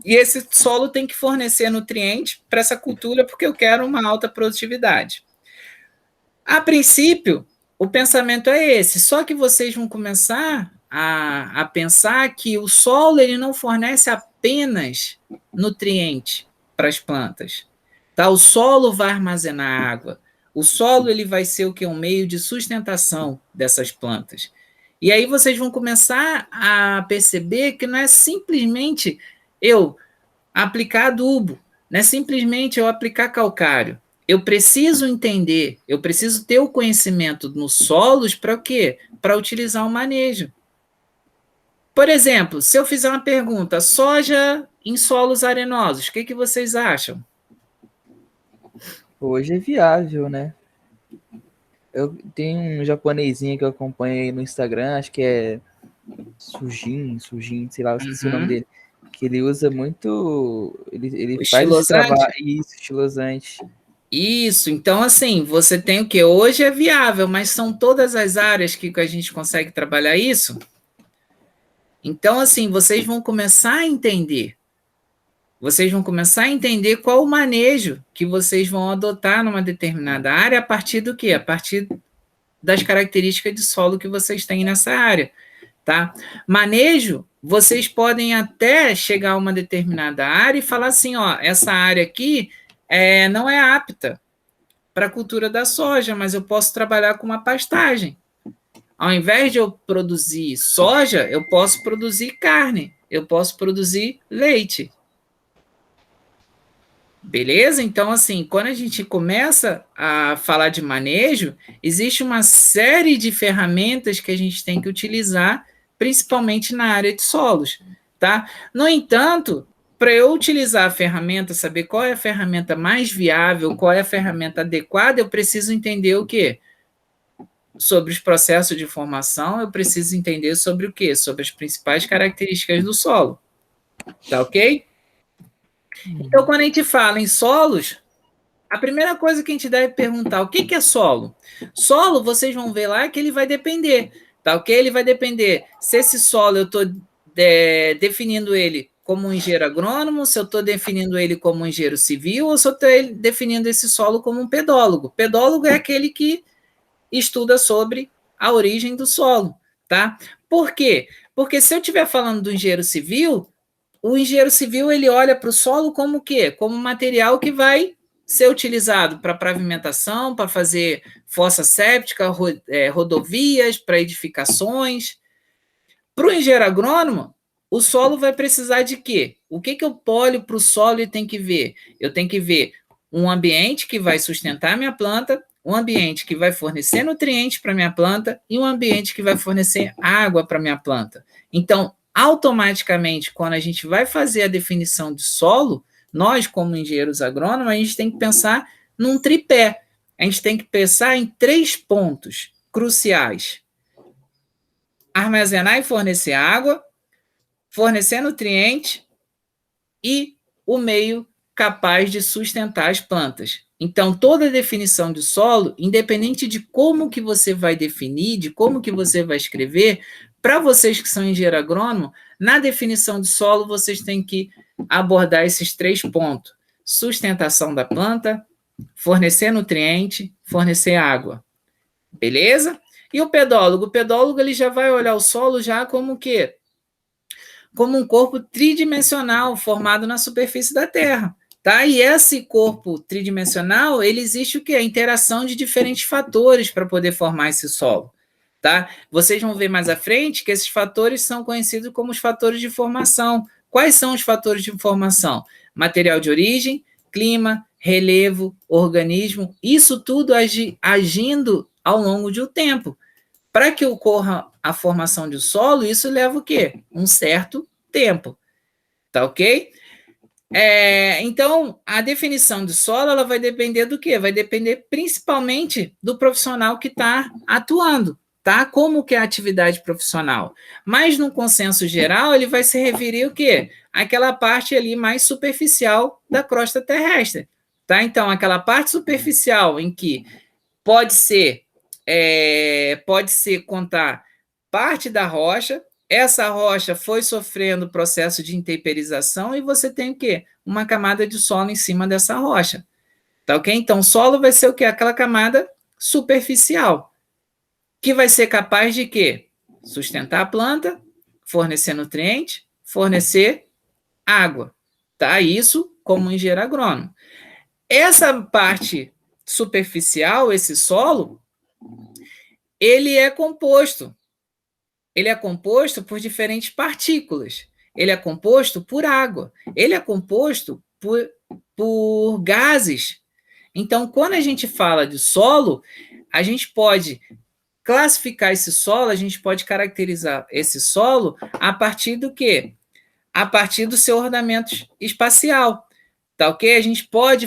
A: E esse solo tem que fornecer nutriente para essa cultura porque eu quero uma alta produtividade. A princípio, o pensamento é esse, só que vocês vão começar a pensar que o solo ele não fornece apenas nutriente para as plantas. Tá? O solo vai armazenar água. O solo ele vai ser o que? Um meio de sustentação dessas plantas. E aí vocês vão começar a perceber que não é simplesmente eu aplicar adubo, não é simplesmente eu aplicar calcário. Eu preciso entender, eu preciso ter o conhecimento nos solos para o quê? Para utilizar o manejo. Por exemplo, se eu fizer uma pergunta, soja em solos arenosos, o que vocês acham?
C: Hoje é viável, né? Eu tenho um japonesinho que eu acompanhei no Instagram, acho que é Sujin, sei lá, eu esqueci o nome dele. Que ele usa muito. Ele faz esse trabalho. Isso, estilosante.
A: Isso, então assim, você tem o que? Hoje é viável, mas são todas as áreas que a gente consegue trabalhar isso? Então, assim, vocês vão começar a entender. Vocês vão começar a entender qual o manejo que vocês vão adotar numa determinada área a partir do quê? A partir das características de solo que vocês têm nessa área, tá? Manejo vocês podem até chegar a uma determinada área e falar assim, ó, essa área aqui não é apta para a cultura da soja, mas eu posso trabalhar com uma pastagem. Ao invés de eu produzir soja, eu posso produzir carne, eu posso produzir leite. Beleza? Então, assim, quando a gente começa a falar de manejo, existe uma série de ferramentas que a gente tem que utilizar, principalmente na área de solos, tá? No entanto, para eu utilizar a ferramenta, saber qual é a ferramenta mais viável, qual é a ferramenta adequada, eu preciso entender o quê? Sobre os processos de formação, eu preciso entender sobre o quê? Sobre as principais características do solo. Tá ok? Então, quando a gente fala em solos, a primeira coisa que a gente deve perguntar, o que é solo? Solo, vocês vão ver lá que ele vai depender, tá ok? Ele vai depender se esse solo eu estou definindo ele como um engenheiro agrônomo, se eu estou definindo ele como um engenheiro civil, ou se eu estou definindo esse solo como um pedólogo. Pedólogo é aquele que estuda sobre a origem do solo, tá? Por quê? Porque se eu estiver falando do engenheiro civil, o engenheiro civil ele olha para o solo como o quê? Como material que vai ser utilizado para pavimentação, para fazer fossa séptica, rodovias, para edificações. Para o engenheiro agrônomo, o solo vai precisar de quê? O que eu olho para o solo e tem que ver? Eu tenho que ver um ambiente que vai sustentar a minha planta, um ambiente que vai fornecer nutrientes para a minha planta e um ambiente que vai fornecer água para a minha planta. Então, automaticamente, quando a gente vai fazer a definição de solo, nós, como engenheiros agrônomos, a gente tem que pensar num tripé. A gente tem que pensar em 3 pontos cruciais: armazenar e fornecer água, fornecer nutriente e o meio capaz de sustentar as plantas. Então, toda definição de solo, independente de como que você vai definir, de como que você vai escrever, para vocês que são engenheiro agrônomo, na definição de solo, vocês têm que abordar esses 3 pontos: sustentação da planta, fornecer nutriente, fornecer água. Beleza? E o pedólogo? O pedólogo ele já vai olhar o solo já como o quê? Como um corpo tridimensional formado na superfície da Terra. Tá? E esse corpo tridimensional, ele existe o quê? A interação de diferentes fatores para poder formar esse solo. Tá? Vocês vão ver mais à frente que esses fatores são conhecidos como os fatores de formação. Quais são os fatores de formação? Material de origem, clima, relevo, organismo, isso tudo agindo ao longo de um tempo. Para que ocorra a formação de solo, isso leva o quê? Um certo tempo. Tá ok? Então, a definição de solo ela vai depender do quê? Vai depender principalmente do profissional que está atuando, tá? Como que é a atividade profissional. Mas, no consenso geral, ele vai se referir o quê? Aquela parte ali mais superficial da crosta terrestre, tá? Então, aquela parte superficial em que pode ser contar parte da rocha. Essa rocha foi sofrendo processo de intemperização e você tem o quê? Uma camada de solo em cima dessa rocha. Tá ok? Então, o solo vai ser o quê? Aquela camada superficial, que vai ser capaz de quê? Sustentar a planta, fornecer nutriente, fornecer água. Tá? Isso como engenheiro agrônomo. Essa parte superficial, esse solo, ele é composto. Ele é composto por diferentes partículas. Ele é composto por água. Ele é composto por gases. Então, quando a gente fala de solo, a gente pode classificar esse solo, a gente pode caracterizar esse solo a partir do quê? A partir do seu ordenamento espacial. Tá ok? A gente pode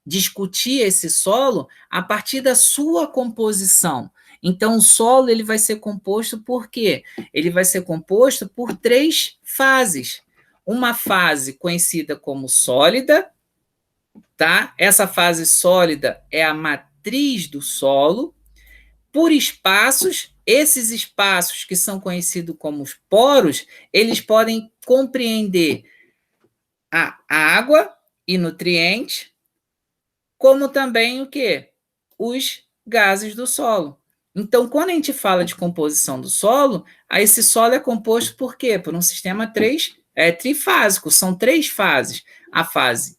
A: discutir esse solo a partir da sua composição. Então, o solo ele vai ser composto por quê? Ele vai ser composto por 3 fases. Uma fase conhecida como sólida, tá? Essa fase sólida é a matriz do solo. Por espaços, esses espaços que são conhecidos como os poros, eles podem compreender a água e nutrientes, como também o quê? Os gases do solo. Então, quando a gente fala de composição do solo, aí esse solo é composto por quê? Por um sistema trifásico. São 3 fases. A fase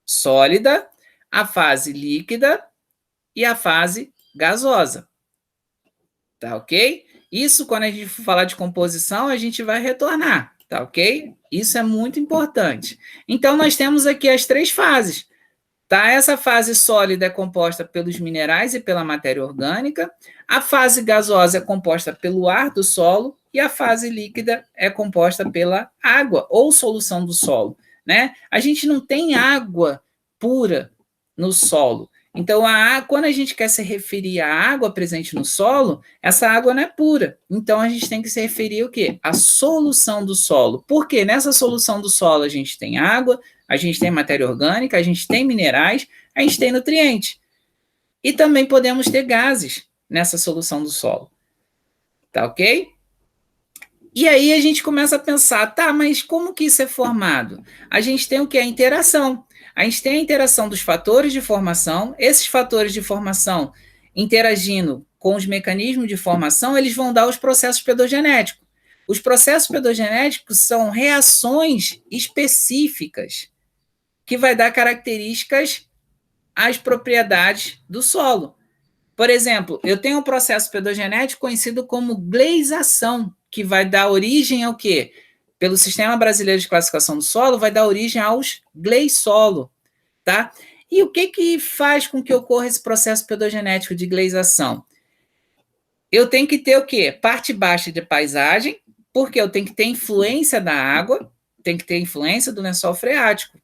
A: sólida, a fase líquida e a fase gasosa. Tá ok? Isso, quando a gente for falar de composição, a gente vai retornar. Tá ok? Isso é muito importante. Então, nós temos aqui as 3 fases. Tá? Essa fase sólida é composta pelos minerais e pela matéria orgânica, a fase gasosa é composta pelo ar do solo e a fase líquida é composta pela água ou solução do solo. Né? A gente não tem água pura no solo. Então, quando a gente quer se referir à água presente no solo, essa água não é pura. Então, a gente tem que se referir ao quê? À solução do solo. Porque nessa solução do solo a gente tem água, a gente tem matéria orgânica, a gente tem minerais, a gente tem nutrientes. E também podemos ter gases nessa solução do solo. Tá ok? E aí a gente começa a pensar, tá, mas como que isso é formado? A gente tem o que? A interação. A gente tem a interação dos fatores de formação. Esses fatores de formação interagindo com os mecanismos de formação, eles vão dar os processos pedogenéticos. Os processos pedogenéticos são reações específicas que vai dar características às propriedades do solo. Por exemplo, eu tenho um processo pedogenético conhecido como gleisação, que vai dar origem ao quê? Pelo Sistema Brasileiro de Classificação do Solo, vai dar origem aos gleissolo, tá? E o que faz com que ocorra esse processo pedogenético de gleisação? Eu tenho que ter o quê? Parte baixa de paisagem, porque eu tenho que ter influência da água, tem que ter influência do lençol freático.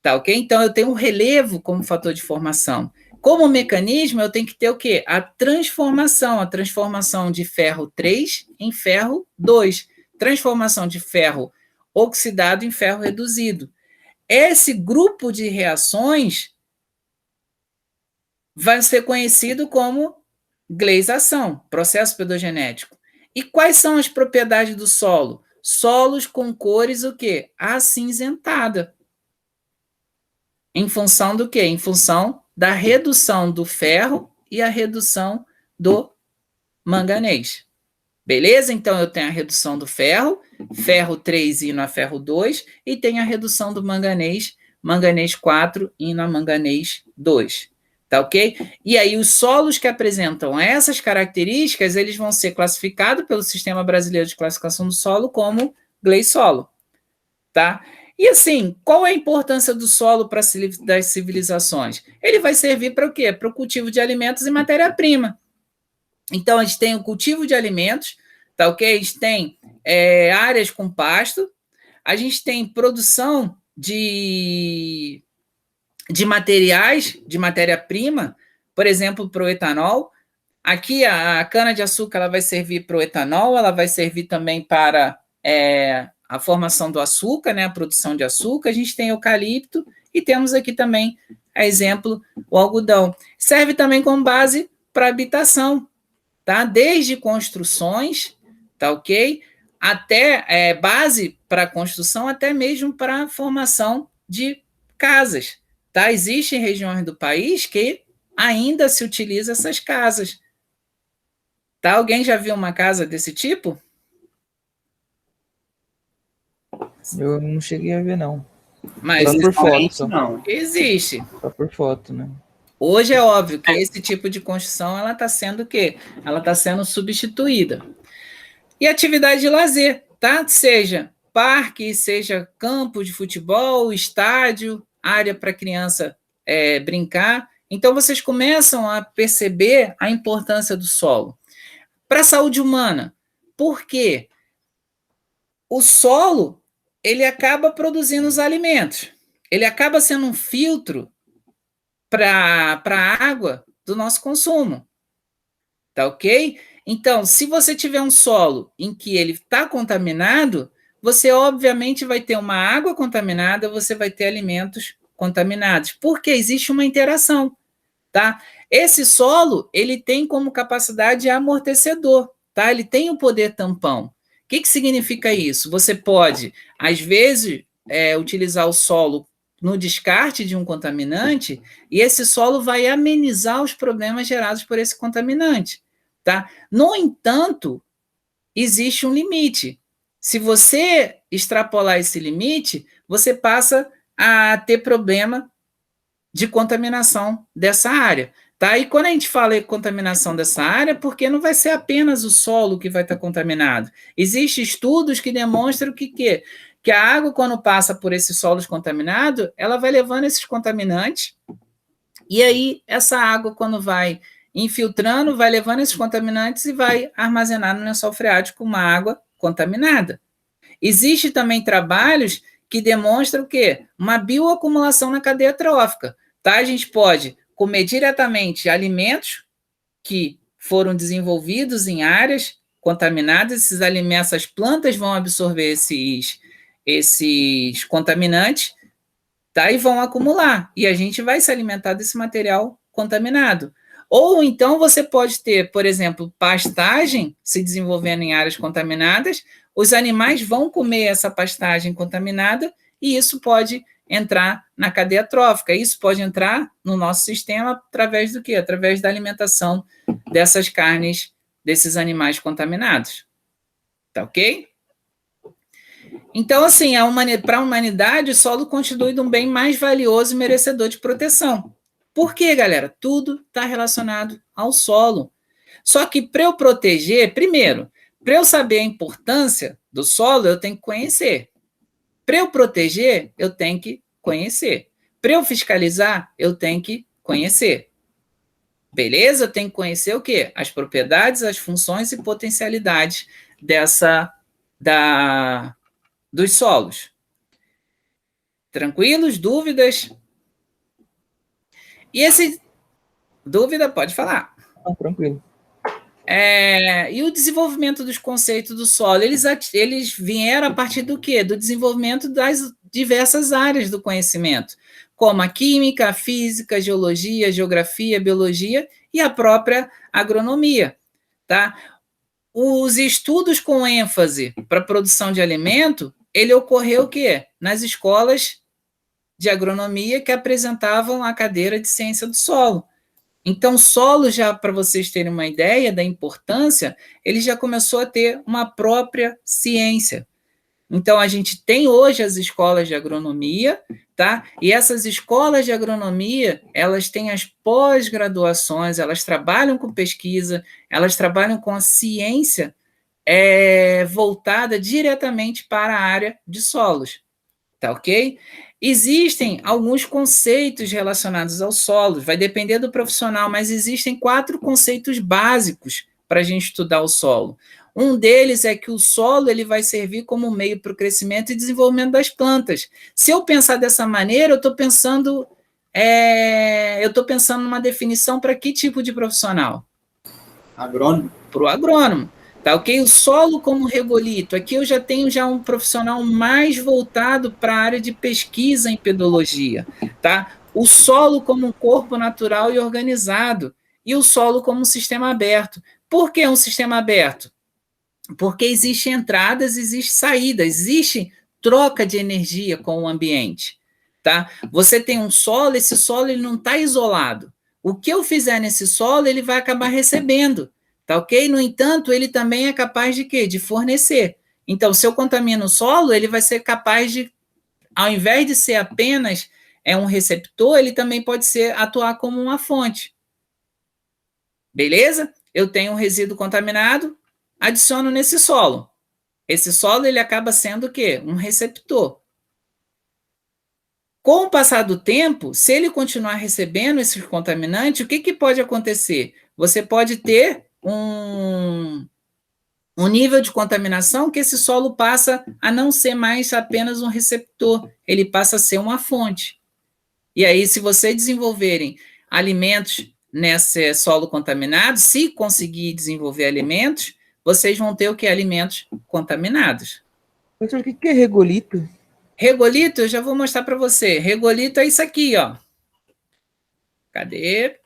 A: Tá ok? Então, eu tenho o relevo como fator de formação. Como mecanismo, eu tenho que ter o quê? A transformação de ferro 3 em ferro 2. Transformação de ferro oxidado em ferro reduzido. Esse grupo de reações vai ser conhecido como gleisação, processo pedogenético. E quais são as propriedades do solo? Solos com cores o quê? Acinzentada. Em função do quê? Em função da redução do ferro e a redução do manganês. Beleza? Então, eu tenho a redução do ferro 3 indo a ferro 2, e tenho a redução do manganês 4 indo a manganês 2. Tá ok? E aí, os solos que apresentam essas características, eles vão ser classificados pelo Sistema Brasileiro de Classificação do Solo como gleissolo. Tá? E assim, qual é a importância do solo para das civilizações? Ele vai servir para o quê? Para o cultivo de alimentos e matéria-prima. Então, a gente tem o cultivo de alimentos, tá ok? A gente tem áreas com pasto, a gente tem produção de materiais, de matéria-prima, por exemplo, para o etanol. Aqui, a cana-de-açúcar ela vai servir para o etanol, ela vai servir também para a formação do açúcar, né, a produção de açúcar. A gente tem eucalipto e temos aqui também, a exemplo, o algodão. Serve também como base para habitação, tá? Desde construções, tá ok? Até base para construção, até mesmo para a formação de casas, tá? Existem regiões do país que ainda se utiliza essas casas. Tá? Alguém já viu uma casa desse tipo?
C: Eu não cheguei a ver, não.
A: Mas
C: Só por foto. Só.
B: Não.
A: Existe.
C: Só por foto, né?
A: Hoje é óbvio que esse tipo de construção ela está sendo o quê? Ela está sendo substituída. E atividade de lazer, tá? Seja parque, seja campo de futebol, estádio, área para criança brincar. Então vocês começam a perceber a importância do solo. Para a saúde humana, por quê? O solo ele acaba produzindo os alimentos. Ele acaba sendo um filtro para a água do nosso consumo. Tá ok? Então, se você tiver um solo em que ele está contaminado, você obviamente vai ter uma água contaminada, você vai ter alimentos contaminados, porque existe uma interação, tá? Esse solo, ele tem como capacidade amortecedor, tá? Ele tem o poder tampão. O que significa isso? Você pode, às vezes, utilizar o solo no descarte de um contaminante, e esse solo vai amenizar os problemas gerados por esse contaminante, tá? No entanto, existe um limite. Se você extrapolar esse limite, você passa a ter problema de contaminação dessa área, tá? E quando a gente fala em contaminação dessa área, porque não vai ser apenas o solo que vai estar contaminado. Existem estudos que demonstram que a água, quando passa por esses solos contaminados, ela vai levando esses contaminantes, e aí essa água, quando vai infiltrando, vai levando esses contaminantes e vai armazenar no lençol freático uma água contaminada. Existem também trabalhos que demonstram o quê? Uma bioacumulação na cadeia trófica. Tá? A gente pode comer diretamente alimentos que foram desenvolvidos em áreas contaminadas, esses alimentos, essas plantas vão absorver esses contaminantes, tá? E vão acumular, e a gente vai se alimentar desse material contaminado. Ou então você pode ter, por exemplo, pastagem se desenvolvendo em áreas contaminadas, os animais vão comer essa pastagem contaminada, e isso pode entrar na cadeia trófica. Isso pode entrar no nosso sistema através do quê? Através da alimentação dessas carnes, desses animais contaminados. Tá ok? Então, assim, para a humanidade, o solo constitui um bem mais valioso e merecedor de proteção. Por quê, galera? Tudo está relacionado ao solo. Só que para eu proteger, primeiro, para eu saber a importância do solo, eu tenho que conhecer. Para eu proteger, eu tenho que conhecer. Para eu fiscalizar, eu tenho que conhecer. Beleza? Eu tenho que conhecer o quê? As propriedades, as funções e potencialidades dos solos. Tranquilos? Dúvidas? E dúvida, pode falar.
C: Tranquilo.
A: E o desenvolvimento dos conceitos do solo, eles vieram a partir do quê? Do desenvolvimento das diversas áreas do conhecimento, como a química, a física, a geologia, a geografia, a biologia e a própria agronomia, tá? Os estudos com ênfase para a produção de alimento, ele ocorreu o quê? Nas escolas de agronomia que apresentavam a cadeira de ciência do solo. Então, o solo, já para vocês terem uma ideia da importância, ele já começou a ter uma própria ciência. Então, a gente tem hoje as escolas de agronomia, tá? E essas escolas de agronomia, elas têm as pós-graduações, elas trabalham com pesquisa, elas trabalham com a ciência voltada diretamente para a área de solos, tá ok? Existem alguns conceitos relacionados ao solo, vai depender do profissional, mas existem 4 conceitos básicos para a gente estudar o solo. Um deles é que o solo ele vai servir como meio para o crescimento e desenvolvimento das plantas. Se eu pensar dessa maneira, eu estou pensando numa definição para que tipo de profissional?
B: Agrônomo.
A: Para o agrônomo. Tá, ok? O solo como regolito. Aqui eu já tenho um profissional mais voltado para a área de pesquisa em pedologia. Tá? O solo como um corpo natural e organizado. E o solo como um sistema aberto. Por que um sistema aberto? Porque existem entradas, existem saídas, existe troca de energia com o ambiente. Tá? Você tem um solo, esse solo ele não está isolado. O que eu fizer nesse solo, ele vai acabar recebendo. Tá ok? No entanto, ele também é capaz de quê? De fornecer. Então, se eu contamino o solo, ele vai ser capaz de, ao invés de ser apenas um receptor, ele também pode atuar como uma fonte. Beleza? Eu tenho um resíduo contaminado, adiciono nesse solo. Esse solo ele acaba sendo o quê? Um receptor. Com o passar do tempo, se ele continuar recebendo esses contaminantes, o que pode acontecer? Você pode ter um nível de contaminação que esse solo passa a não ser mais apenas um receptor, ele passa a ser uma fonte. E aí, se vocês desenvolverem alimentos nesse solo contaminado, se conseguir desenvolver alimentos, vocês vão ter o que? Alimentos contaminados.
C: Professor, o que é regolito?
A: Regolito, eu já vou mostrar para você. Regolito é isso aqui, ó. Cadê?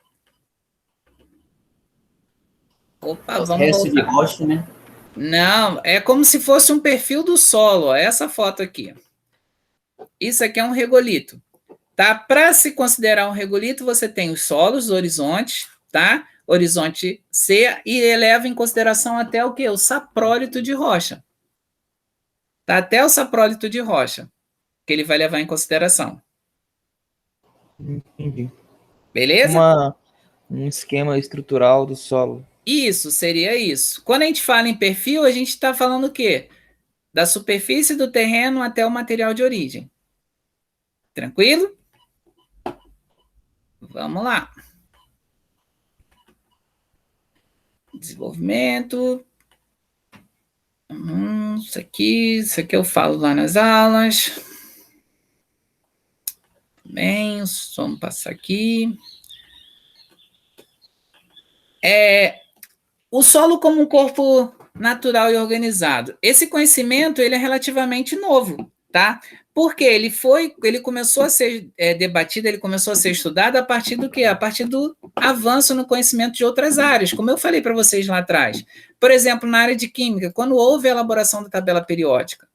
A: Opa, vamos voltar.
B: De rocha, né?
A: Não, é como se fosse um perfil do solo, ó, essa foto aqui. Isso aqui é um regolito. Tá? Para se considerar um regolito, você tem os solos, os horizontes, tá? Horizonte C, e eleva em consideração até o quê? O saprólito de rocha. Tá? Até o saprólito de rocha, que ele vai levar em consideração.
C: Entendi.
A: Beleza?
C: Um esquema estrutural do solo.
A: Isso, seria isso. Quando a gente fala em perfil, a gente está falando o quê? Da superfície do terreno até o material de origem. Tranquilo? Vamos lá. Desenvolvimento. Isso aqui eu falo lá nas aulas. Bem, vamos passar aqui. O solo como um corpo natural e organizado. Esse conhecimento ele é relativamente novo, tá? Porque ele começou a ser debatido, ele começou a ser estudado a partir do quê? A partir do avanço no conhecimento de outras áreas, como eu falei para vocês lá atrás. Por exemplo, na área de química, quando houve a elaboração da tabela periódica.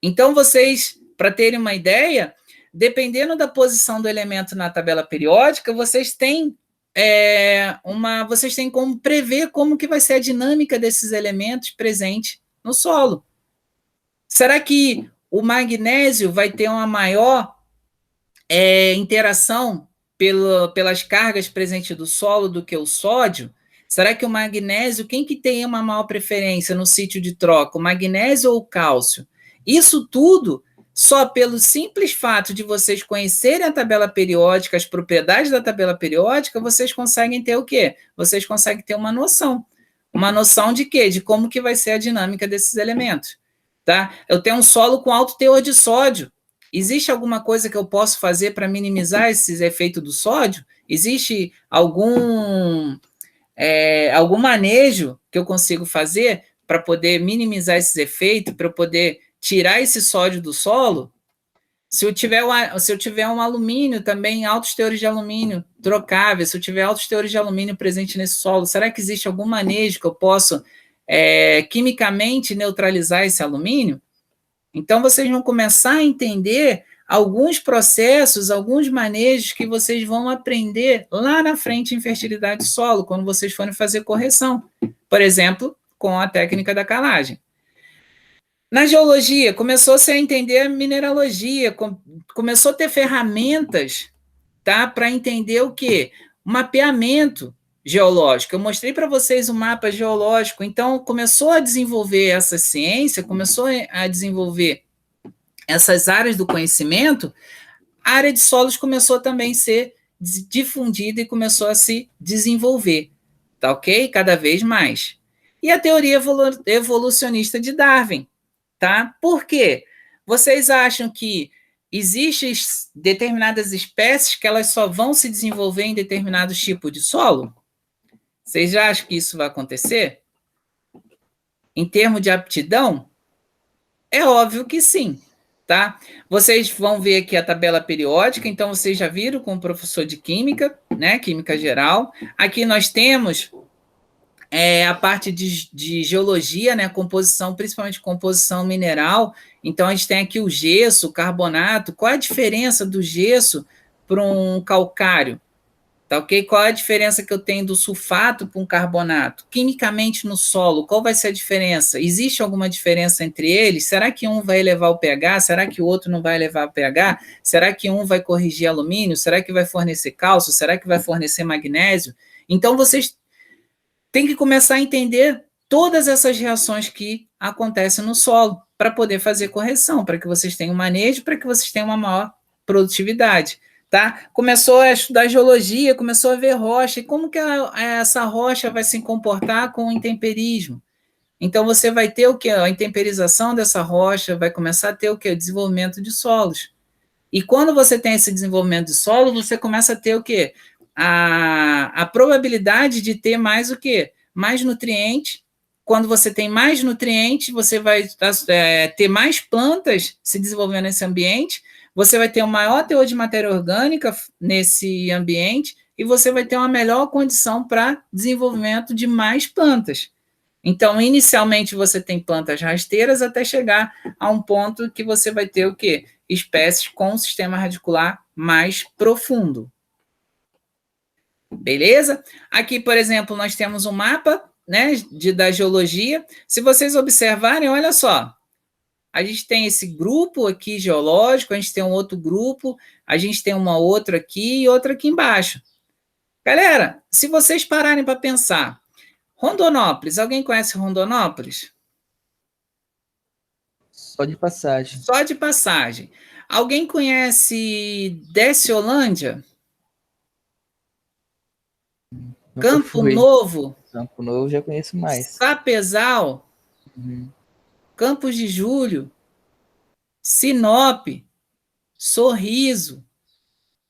A: Então, vocês, para terem uma ideia, dependendo da posição do elemento na tabela periódica, vocês têm como prever como que vai ser a dinâmica desses elementos presentes no solo. Será que o magnésio vai ter uma maior interação pelas cargas presentes do solo do que o sódio? Será que o magnésio, quem que tem uma maior preferência no sítio de troca, o magnésio ou o cálcio? Isso tudo, só pelo simples fato de vocês conhecerem a tabela periódica, as propriedades da tabela periódica, vocês conseguem ter o quê? Vocês conseguem ter uma noção. Uma noção de quê? De como que vai ser a dinâmica desses elementos. Tá? Eu tenho um solo com alto teor de sódio. Existe alguma coisa que eu posso fazer para minimizar esses efeitos do sódio? Existe algum manejo que eu consigo fazer para poder minimizar esses efeitos, para eu poder tirar esse sódio do solo? Se eu tiver um alumínio também, altos teores de alumínio trocável, se eu tiver altos teores de alumínio presente nesse solo, será que existe algum manejo que eu possa quimicamente neutralizar esse alumínio? Então, vocês vão começar a entender alguns processos, alguns manejos que vocês vão aprender lá na frente em fertilidade do solo, quando vocês forem fazer correção. Por exemplo, com a técnica da calagem. Na geologia, começou-se a entender a mineralogia, começou a ter ferramentas, tá, para entender o quê? O mapeamento geológico. Eu mostrei para vocês o mapa geológico, então começou a desenvolver essa ciência, começou a desenvolver essas áreas do conhecimento, a área de solos começou também a ser difundida e começou a se desenvolver, tá ok? Cada vez mais. E a teoria evolucionista de Darwin, tá? Por quê? Vocês acham que existem determinadas espécies que elas só vão se desenvolver em determinados tipos de solo? Vocês já acham que isso vai acontecer? Em termos de aptidão? É óbvio que sim, tá? Vocês vão ver aqui a tabela periódica, então vocês já viram com o professor de química, né? Química geral. Aqui nós temos a parte de geologia, né? Composição, principalmente composição mineral. Então a gente tem aqui o gesso, o carbonato. Qual é a diferença do gesso para um calcário? Tá ok? Qual é a diferença que eu tenho do sulfato para um carbonato? Quimicamente no solo, qual vai ser a diferença? Existe alguma diferença entre eles? Será que um vai elevar o pH? Será que o outro não vai elevar o pH? Será que um vai corrigir alumínio? Será que vai fornecer cálcio? Será que vai fornecer magnésio? Então, vocês têm que começar a entender todas essas reações que acontecem no solo para poder fazer correção, para que vocês tenham manejo, para que vocês tenham uma maior produtividade. Tá? Começou a estudar geologia, começou a ver rocha, e como que essa rocha vai se comportar com o intemperismo? Então, você vai ter o que? A intemperização dessa rocha, vai começar a ter o que? O desenvolvimento de solos. E quando você tem esse desenvolvimento de solo, você começa a ter o quê? A probabilidade de ter mais o quê? Mais nutriente. Quando você tem mais nutriente, você vai ter mais plantas se desenvolvendo nesse ambiente, você vai ter um maior teor de matéria orgânica nesse ambiente e você vai ter uma melhor condição para desenvolvimento de mais plantas. Então, inicialmente, você tem plantas rasteiras até chegar a um ponto que você vai ter o quê? Espécies com um sistema radicular mais profundo. Beleza? Aqui, por exemplo, nós temos um mapa, né, da geologia. Se vocês observarem, olha só, a gente tem esse grupo aqui geológico, a gente tem um outro grupo, a gente tem uma outra aqui e outra aqui embaixo. Galera, se vocês pararem para pensar, Rondonópolis, alguém conhece Rondonópolis?
C: Só de passagem.
A: Só de passagem. Alguém conhece Desciolândia?
C: Nunca
A: Campo
C: fui.
A: Novo?
C: Campo Novo já conheço mais.
A: Sapezal? Campos de Julho? Sinop? Sorriso?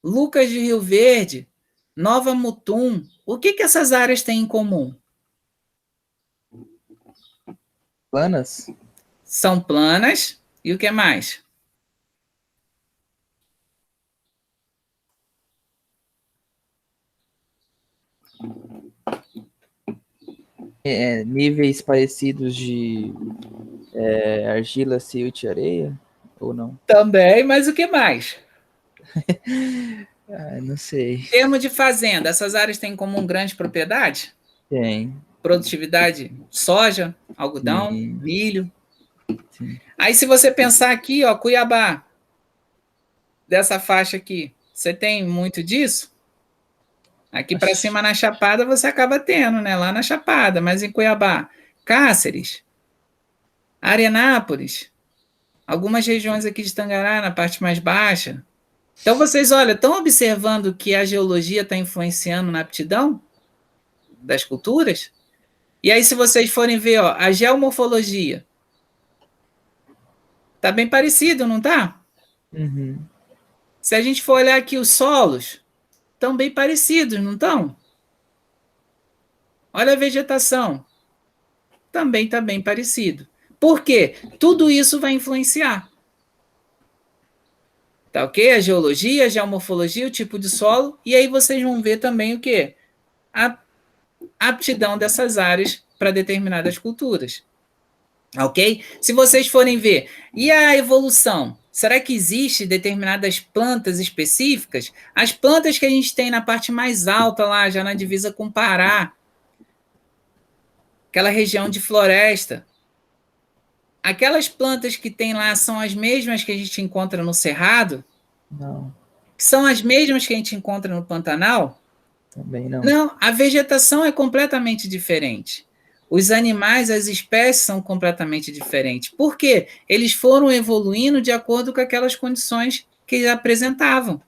A: Lucas de Rio Verde? Nova Mutum? O que essas áreas têm em comum?
C: Planas?
A: São planas. E o que mais?
C: Níveis parecidos de argila, silt e areia? Ou não?
A: Também, mas o que mais?
C: Não sei.
A: Em termos de fazenda, essas áreas têm em comum grande propriedade?
C: Tem.
A: Produtividade, soja, algodão,
C: Sim.
A: milho.
C: Sim.
A: Aí se você pensar aqui, ó, Cuiabá, dessa faixa aqui, você tem muito disso? Aqui para cima na Chapada você acaba tendo, né? Lá na Chapada, mas em Cuiabá, Cáceres, Arenápolis, algumas regiões aqui de Tangará, na parte mais baixa. Então vocês, olha, estão observando que a geologia está influenciando na aptidão das culturas? E aí, se vocês forem ver, ó, a geomorfologia, tá bem parecido, não tá?
C: Uhum.
A: Se a gente for olhar aqui os solos, estão bem parecidos, não estão? Olha a vegetação, também está bem parecido. Por quê? Tudo isso vai influenciar. Tá ok? A geologia, a geomorfologia, o tipo de solo, e aí vocês vão ver também o quê? A aptidão dessas áreas para determinadas culturas. Ok? Se vocês forem ver, e a evolução? Será que existe determinadas plantas específicas? As plantas que a gente tem na parte mais alta lá, já na divisa com o Pará, aquela região de floresta, aquelas plantas que tem lá são as mesmas que a gente encontra no Cerrado?
C: Não.
A: São as mesmas que a gente encontra no Pantanal?
C: Também não.
A: Não, a vegetação é completamente diferente. Os animais, as espécies são completamente diferentes. Por quê? Eles foram evoluindo de acordo com aquelas condições que apresentavam.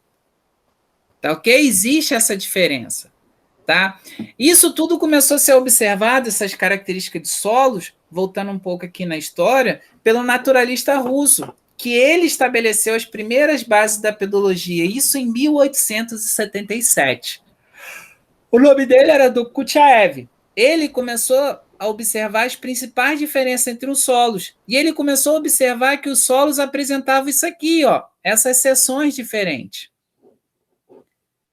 A: Tá ok? Existe essa diferença. Tá? Isso tudo começou a ser observado, essas características de solos, voltando um pouco aqui na história, pelo naturalista russo, que ele estabeleceu as primeiras bases da pedologia, isso em 1877. O nome dele era Dokuchaev. Ele começou a observar as principais diferenças entre os solos. E ele começou a observar que os solos apresentavam isso aqui, ó, essas seções diferentes.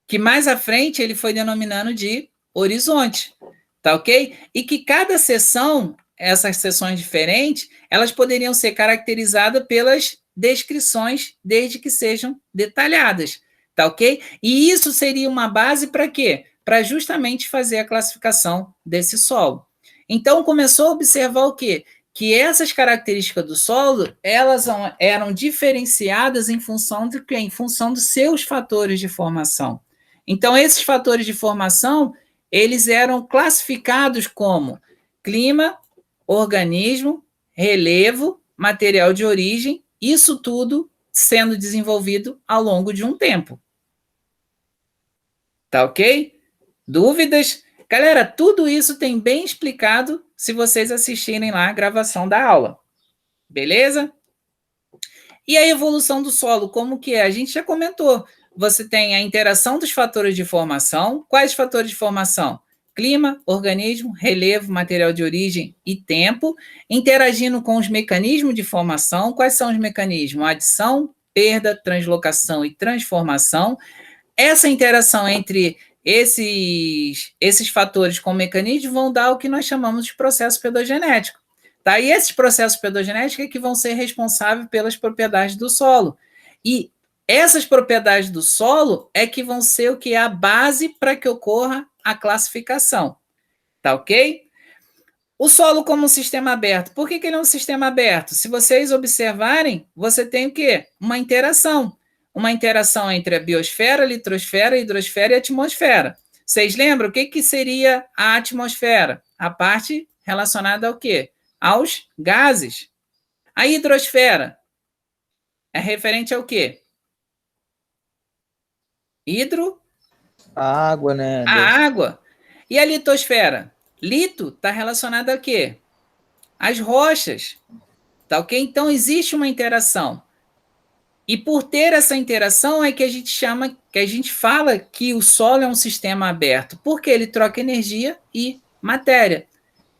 A: Que mais à frente ele foi denominando de horizonte. Tá ok? E que cada seção, essas seções diferentes, elas poderiam ser caracterizadas pelas descrições, desde que sejam detalhadas. Tá ok? E isso seria uma base para quê? Para justamente fazer a classificação desse solo. Então, começou a observar o quê? Que essas características do solo, elas eram diferenciadas em função de quê? Em função dos seus fatores de formação. Então, esses fatores de formação, eles eram classificados como clima, organismo, relevo, material de origem, isso tudo sendo desenvolvido ao longo de um tempo. Tá ok? Dúvidas? Galera, tudo isso tem bem explicado se vocês assistirem lá a gravação da aula. Beleza? E a evolução do solo, como que é? A gente já comentou. Você tem a interação dos fatores de formação. Quais fatores de formação? Clima, organismo, relevo, material de origem e tempo, interagindo com os mecanismos de formação. Quais são os mecanismos? Adição, perda, translocação e transformação. Essa interação entre esses fatores com o mecanismo vão dar o que nós chamamos de processo pedogenético. Tá? E esses processos pedogenéticos é que vão ser responsáveis pelas propriedades do solo. E Essas propriedades do solo é que vão ser o que é a base para que ocorra a classificação. Tá ok? O solo como um sistema aberto. Por que ele é um sistema aberto? Se vocês observarem, você tem o quê? Uma interação. Uma interação entre a biosfera, a litrosfera, a hidrosfera e a atmosfera. Vocês lembram o que seria a atmosfera? A parte relacionada ao quê? Aos gases. A hidrosfera é referente ao quê?
C: A água, né?
A: A água. E a litosfera? Lito está relacionado a quê? As rochas. Tá ok? Então existe uma interação. E por ter essa interação é que a gente chama, que a gente fala que o solo é um sistema aberto, porque ele troca energia e matéria.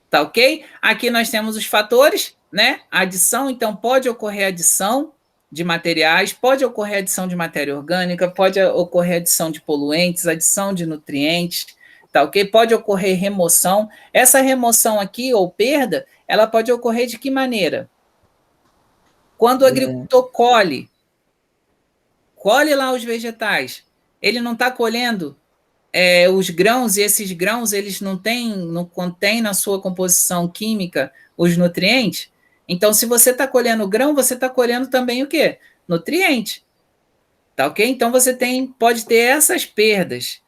A: Tá ok? Aqui nós temos os fatores, né? A adição, então pode ocorrer adição de materiais, pode ocorrer adição de matéria orgânica, pode ocorrer adição de poluentes, adição de nutrientes, tá ok? Pode ocorrer remoção. Essa remoção aqui, ou perda, ela pode ocorrer de que maneira? Quando o agricultor colhe lá os vegetais, ele não está colhendo os grãos, e esses grãos eles não contêm na sua composição química os nutrientes. Então, se você está colhendo grão, você está colhendo também o quê? Nutriente. Tá ok? Então, você pode ter essas perdas.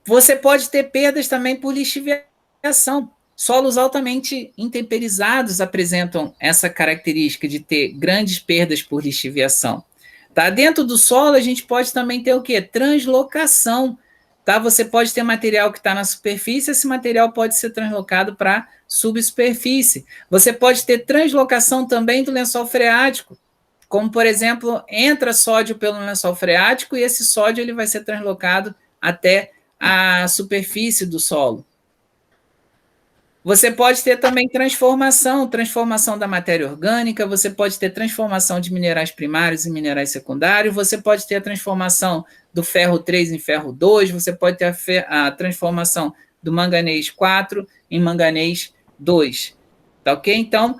A: Você pode ter perdas também por lixiviação. Solos altamente intemperizados apresentam essa característica de ter grandes perdas por lixiviação. Tá? Dentro do solo, a gente pode também ter o quê? Translocação. Tá? Você pode ter material que está na superfície, esse material pode ser translocado para a subsuperfície. Você pode ter translocação também do lençol freático, como, por exemplo, entra sódio pelo lençol freático e esse sódio ele vai ser translocado até a superfície do solo. Você pode ter também transformação da matéria orgânica, você pode ter transformação de minerais primários em minerais secundários, você pode ter a transformação do ferro 3 em ferro 2, você pode ter a transformação do manganês 4 em manganês 2. Tá ok? Então,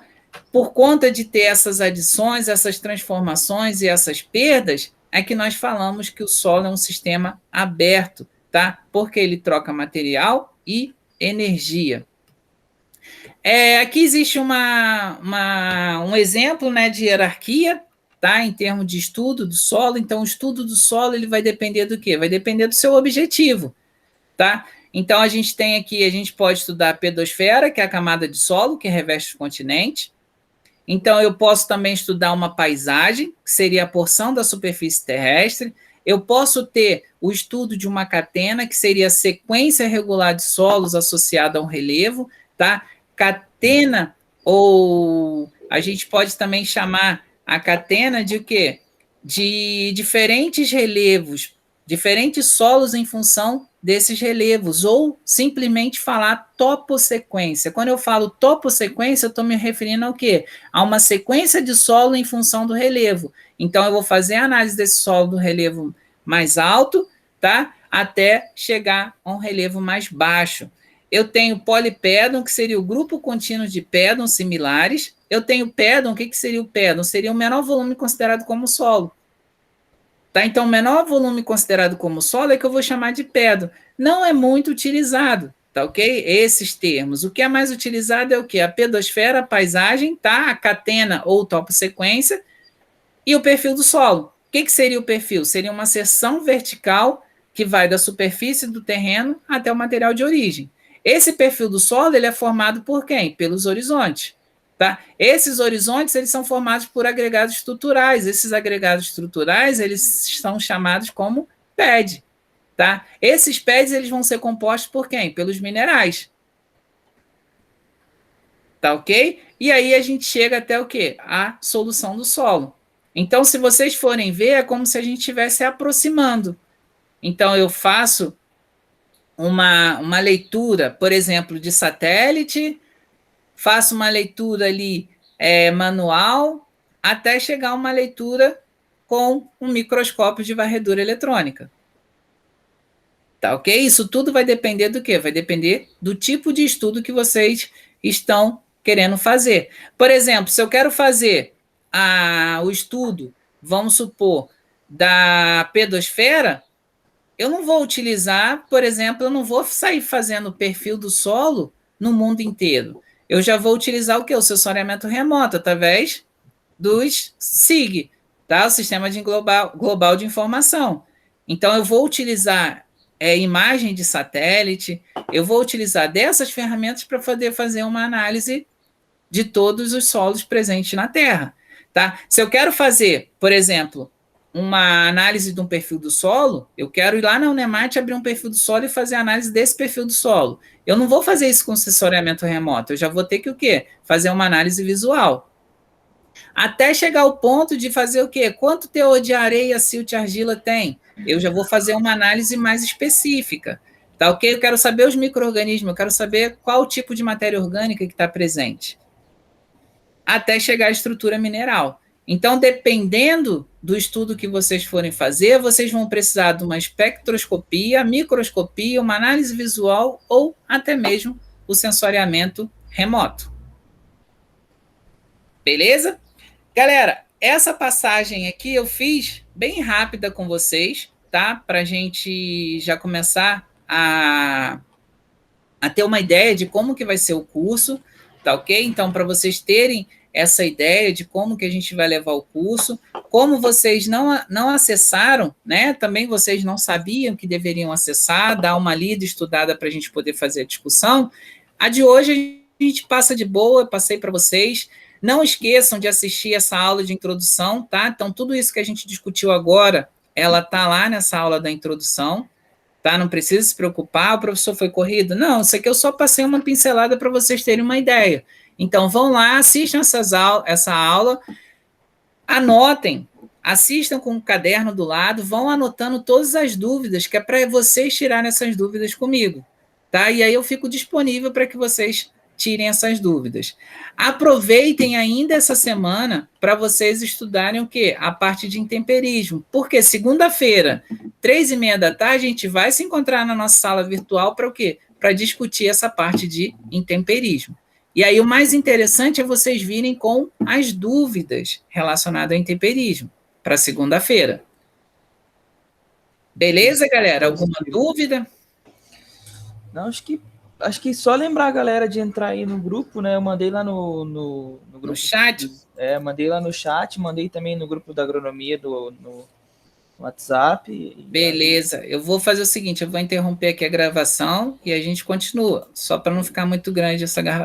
A: por conta de ter essas adições, essas transformações e essas perdas, é que nós falamos que o solo é um sistema aberto, tá? Porque ele troca material e energia. Aqui existe um exemplo, né, de hierarquia, tá, em termos de estudo do solo. Então, o estudo do solo ele vai depender do quê? Vai depender do seu objetivo. Tá? Então, a gente tem aqui, a gente pode estudar a pedosfera, que é a camada de solo que reveste o continente. Então, eu posso também estudar uma paisagem, que seria a porção da superfície terrestre. Eu posso ter o estudo de uma catena, que seria a sequência regular de solos associada a um relevo, tá? Catena, ou a gente pode também chamar a catena de o quê? De diferentes relevos, diferentes solos em função desses relevos, ou simplesmente falar topossequência. Quando eu falo topossequência, eu estou me referindo ao quê? A uma sequência de solo em função do relevo. Então, eu vou fazer a análise desse solo do relevo mais alto, tá? Até chegar a um relevo mais baixo. Eu tenho polipédon, que seria o grupo contínuo de pédons similares. Eu tenho pédon, o que seria o pédon? Seria o menor volume considerado como solo. Tá? Então, o menor volume considerado como solo é que eu vou chamar de pédon. Não é muito utilizado, tá ok? Esses termos. O que é mais utilizado é o quê? A pedosfera, a paisagem, tá? A catena ou topossequência e o perfil do solo. O que seria o perfil? Seria uma seção vertical que vai da superfície do terreno até o material de origem. Esse perfil do solo ele é formado por quem? Pelos horizontes. Tá? Esses horizontes eles são formados por agregados estruturais. Esses agregados estruturais eles são chamados como PED. Tá? Esses PEDs eles vão ser compostos por quem? Pelos minerais. Tá ok? E aí a gente chega até o quê? A solução do solo. Então, se vocês forem ver, é como se a gente estivesse aproximando. Então, eu faço uma leitura, por exemplo, de satélite, faço uma leitura ali manual, até chegar a uma leitura com um microscópio de varredura eletrônica. Tá ok? Isso tudo vai depender do quê? Vai depender do tipo de estudo que vocês estão querendo fazer. Por exemplo, se eu quero fazer o estudo, vamos supor, da pedosfera, eu não vou utilizar, por exemplo, eu não vou sair fazendo o perfil do solo no mundo inteiro. Eu já vou utilizar o quê? O sensoriamento remoto, através dos SIG, tá? O Sistema Global de Informação. Então, eu vou utilizar imagem de satélite, eu vou utilizar dessas ferramentas para poder fazer uma análise de todos os solos presentes na Terra, tá? Se eu quero fazer, por exemplo, uma análise de um perfil do solo, eu quero ir lá na Unemat, abrir um perfil do solo e fazer a análise desse perfil do solo. Eu não vou fazer isso com sensoriamento remoto, eu já vou ter que o quê? Fazer uma análise visual. Até chegar ao ponto de fazer o quê? Quanto teor de areia, silt e argila tem? Eu já vou fazer uma análise mais específica. Tá ok? Eu quero saber os micro-organismos, eu quero saber qual tipo de matéria orgânica que está presente. Até chegar à estrutura mineral. Então, dependendo do estudo que vocês forem fazer, vocês vão precisar de uma espectroscopia, microscopia, uma análise visual ou até mesmo o sensoriamento remoto. Beleza? Galera, essa passagem aqui eu fiz bem rápida com vocês, tá? Para a gente já começar a ter uma ideia de como que vai ser o curso, tá ok? Então, para vocês terem essa ideia de como que a gente vai levar o curso, como vocês não acessaram, né? Também vocês não sabiam que deveriam acessar, dar uma lida estudada para a gente poder fazer a discussão. A de hoje a gente passa de boa, eu passei para vocês. Não esqueçam de assistir essa aula de introdução, tá? Então, tudo isso que a gente discutiu agora, ela tá lá nessa aula da introdução, tá? Não precisa se preocupar, o professor foi corrido. Não, isso aqui eu só passei uma pincelada para vocês terem uma ideia. Então, vão lá, assistam essa aula, anotem, assistam com o caderno do lado, vão anotando todas as dúvidas, que é para vocês tirarem essas dúvidas comigo, tá? E aí eu fico disponível para que vocês tirem essas dúvidas. Aproveitem ainda essa semana para vocês estudarem o quê? A parte de intemperismo. Porque segunda-feira, 3h30 da tarde, a gente vai se encontrar na nossa sala virtual para o quê? Para discutir essa parte de intemperismo. E aí o mais interessante é vocês virem com as dúvidas relacionadas ao intemperismo para segunda-feira. Beleza, galera? Alguma dúvida?
C: Não, acho que só lembrar a galera de entrar aí no grupo, né? Eu mandei lá no grupo.
A: No chat?
C: Mandei lá no chat, mandei também no grupo da agronomia no WhatsApp.
A: Beleza, eu vou fazer o seguinte, eu vou interromper aqui a gravação e a gente continua, só para não ficar muito grande essa